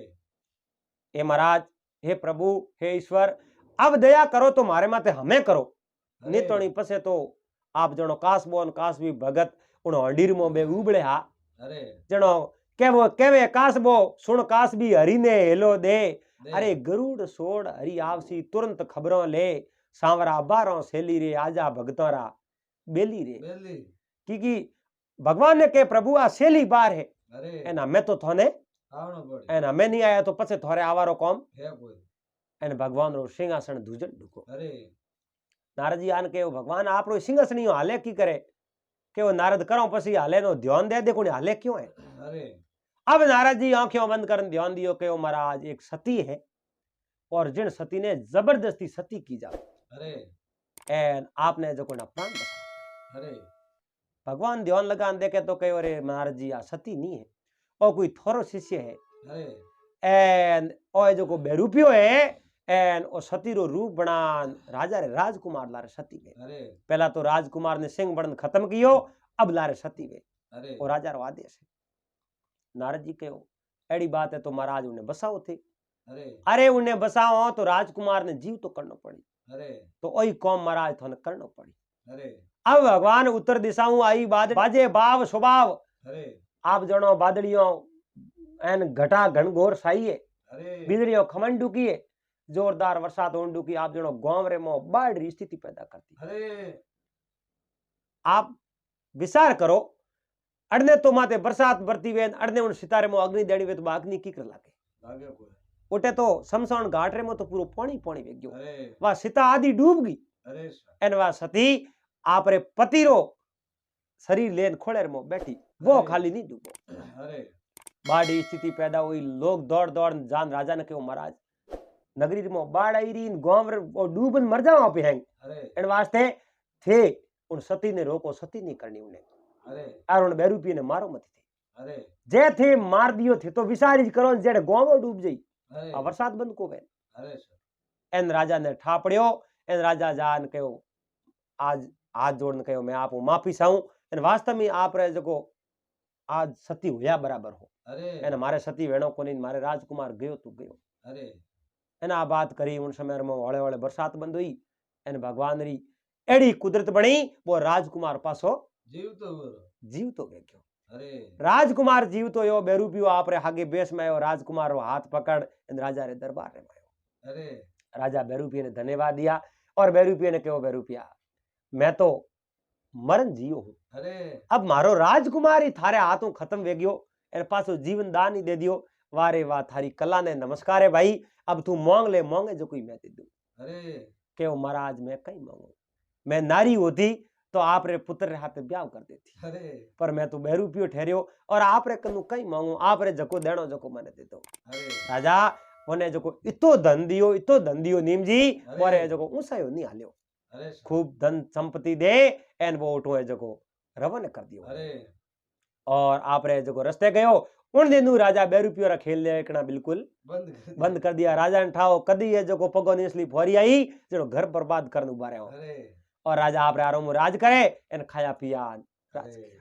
हे महाराज हे प्रभु हे ईश्वर अब दया करो तो मारे माथे हमें करो नहीं तो नहीं पसे तो आप जनो कासबो कासबी भगत उन हंडीर मो बे उबड़े हा अरे जनो केवो केवे कासबो सुन कासबी हरि ने हेलो दे दे। अरे गरुड़ सोड़ हरि आवसी तुरंत खबरों ले सांवरा बारों सेली रे आजा भगतों रा बेली रे बेली क्योंकि भगवान ने के प्रभु आ सेली बार है अरे एन हमें तो थोने आवणो पड़े एन हमें नहीं आया तो पछे थोड़े आवारो कौम है कोई एन भगवान रो सिंहासन धूजन ढुको। अरे नारद जी आन के भगवान आप रो सिंहासन ही हाले की करे के वो नारद करो पसी हाले नो ध्यान दे दे कोनी हाले क्यों है। अरे अब नारद जी आंखें बंद कर ध्यान दियो के महाराज एक सती है और जिन सती ने जबरदस्ती सती की जा अरे एन आपने जो कोना प्राण बचा। अरे भगवान ध्यान लगान देखे तो कहो अरे महाराज जी आ सती नहीं है और कोई थोरो शिष्य है अरे एन ओ जो को 2 रुपयो है एन ओ सती रो रूप बना राजा रे राजकुमार लारे सती वे। अरे पहला तो राजकुमार ने सिंह बड़न खत्म कियो अब लारे सती वे अरे और राजा रो आदेश है। नारद जी कहो एड़ी बात है तो महाराज उन्हें बसाओ थे। अरे अरे उन्हें बसाओ तो राजकुमार ने जीव तो करना पड़ी अरे तो वही कौम महाराज थोने करना पड़ी। अरे अब भगवान उत्तर दिशाओं आई बाजे भाव स्वभाव अरे आप जनो बादलियों एन घटा घनघोर साइए अरे बिजलियों खमन डुकीए जोरदार बरसात होन डुकी आप जनो गांव रे मो बाढ़ री स्थिति पैदा करती। अरे आप विचार करो अड़ने तो माते बरसात बरती वे अड़ने उन सितारे मो अग्नि देड़ी वे तो अग्नि की कर लागे लागे कोई उठे तो शमशान घाट रे मो तो पूरो पानी पानी वे गयो अरे वा सीता आदि डूब गई अरे एन वा सती आप रे पति रो शरीर लेन खोले मो बैठी वो अरे। खाली नहीं डूबो। अरे बाढ़ की स्थिति पैदा हुई लोग दौड़ दौड़ जान राजा ने कहो महाराज नगरी में बाढ़ आई रही गांव रे डूबन मर जाओ पे हैं अरे इन वास्ते थे उन सती ने रोको सती नहीं करनी उन्हें अरे और उन 2 रुपये ने मारो मत थे अरे जे थे मार दियो थे तो विचार करो जेड़े गांव डूब जाई अरे आ बरसात बंद को वे अरे सर एन राजा ने ठापड़ियो एन राजा जान कहो आज हाथ जोड़ने कहो मैं आप माफी चाहूं અને વાસ્તવમાં આપણે જો આજ સતી હોયા બરાબર હો अरे એને મારે સતી વેણો કોની મારે રાજકુમાર ગયો તું ગયો अरे એને આ વાત કરી ઉન સમયમાં હોળે હોળે બરસાત બંધ हुई એને ભગવાન રી એડી કુદરત બની वो राजकुमार पासो जीवतो गयो अरे राजकुमार जीवतो यो बेरूपियो आपरे हागे बेस में आयो राजकुमार हाथ पकड़ इन राजा रे दरबार में आयो अरे राजा बेरूपिया ने धन्यवाद दिया और बेरूपिया ने कहो बेरूपिया मैं तो मरण जियो हूं अरे अब मारो राजकुमार ही थारे हाथों खत्म वे गयो एने पासो जीवन दान ही दे दियो वारे वाह थारी कला ने नमस्कार है भाई अब तू मांग ले मांगे जो कोई मैं दे दूं अरे कहो महाराज मैं कहीं मांगू मैं नारी होती तो आप रे पुत्र रे हाथे ब्याह कर देती अरे पर मैं तो बेरूपियो ठहरियो और आप रे कनु कहीं मांगू आप रे जको देनो जको मैंने दे दो अरे राजा ओने जको इतो धन दियो नीम जी अरे। और जको ऊंचायो नहीं हाल्यो अरे खूब धन संपत्ति दे एन वो उठो है जको रवाना कर दियो अरे और आप रे जको रस्ते गयो उन दिनू राजा बेरूपियो रा खेल लेकना बिल्कुल बंद कर दिया राजा ने ठाओ कदी है जको पगो नी असली फोरी आई जेड़ो घर बर्बाद करने उबा रहो अरे और राजा आप रे आराम राज करे एन खाया पिया राज अरे करे।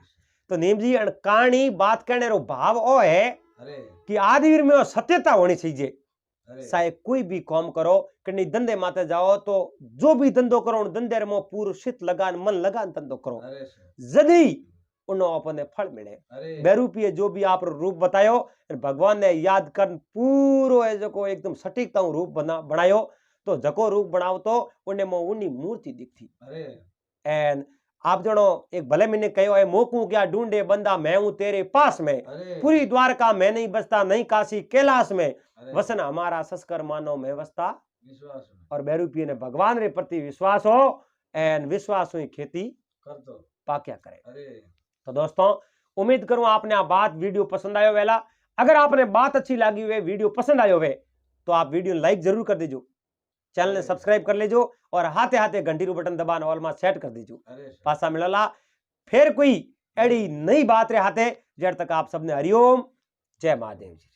तो नीम जी अण कहानी बात करने रो भाव ओ है अरे कि आदिवीर में सत्यता होनी चाहिए अरे चाहे कोई भी काम करो कि धंधे माते जाओ तो जो भी धंधो करो धंधे में पूरा चित लगान मन लगान धंधो करो अरे जदी उनो अपने फल मिले अरे बेरूपिये जो भी आप रूप बतायो भगवान ने याद कर पूरो है जो एकदम सटीकता रूप बनायो तो जको रूप बनाओ तो उन्हें में उन्नी मूर्ति दिखती अरे एंड आप जनो एक भले मैंने कहो है मोकू क्या ढूंढे बंदा मैं हूं तेरे पास में अरे पूरी द्वारका में नहीं बसता नहीं काशी कैलाश में अरे वसन हमारा सस्कर मानो में बसता विश्वास में और बेरूपिये ने भगवान रे प्रति विश्वास हो एंड विश्वास हुई खेती कर दो पाक्या करे। अरे तो दोस्तों उम्मीद करूं आपने आ बात वीडियो पसंद आयो वेला अगर आपने बात अच्छी लगी हुए वीडियो पसंद आयो वे तो आप वीडियो लाइक जरूर कर दीजो चैनल ने सब्सक्राइब कर लीजो और हाथे हाथे घंटी रू बटन दबाने ऑल में सेट कर दीजो अरे पासा मिलला फिर कोई एड़ी नई बात रे हाथे जड़ तक आप सबने हरिओम जय महादेव जी।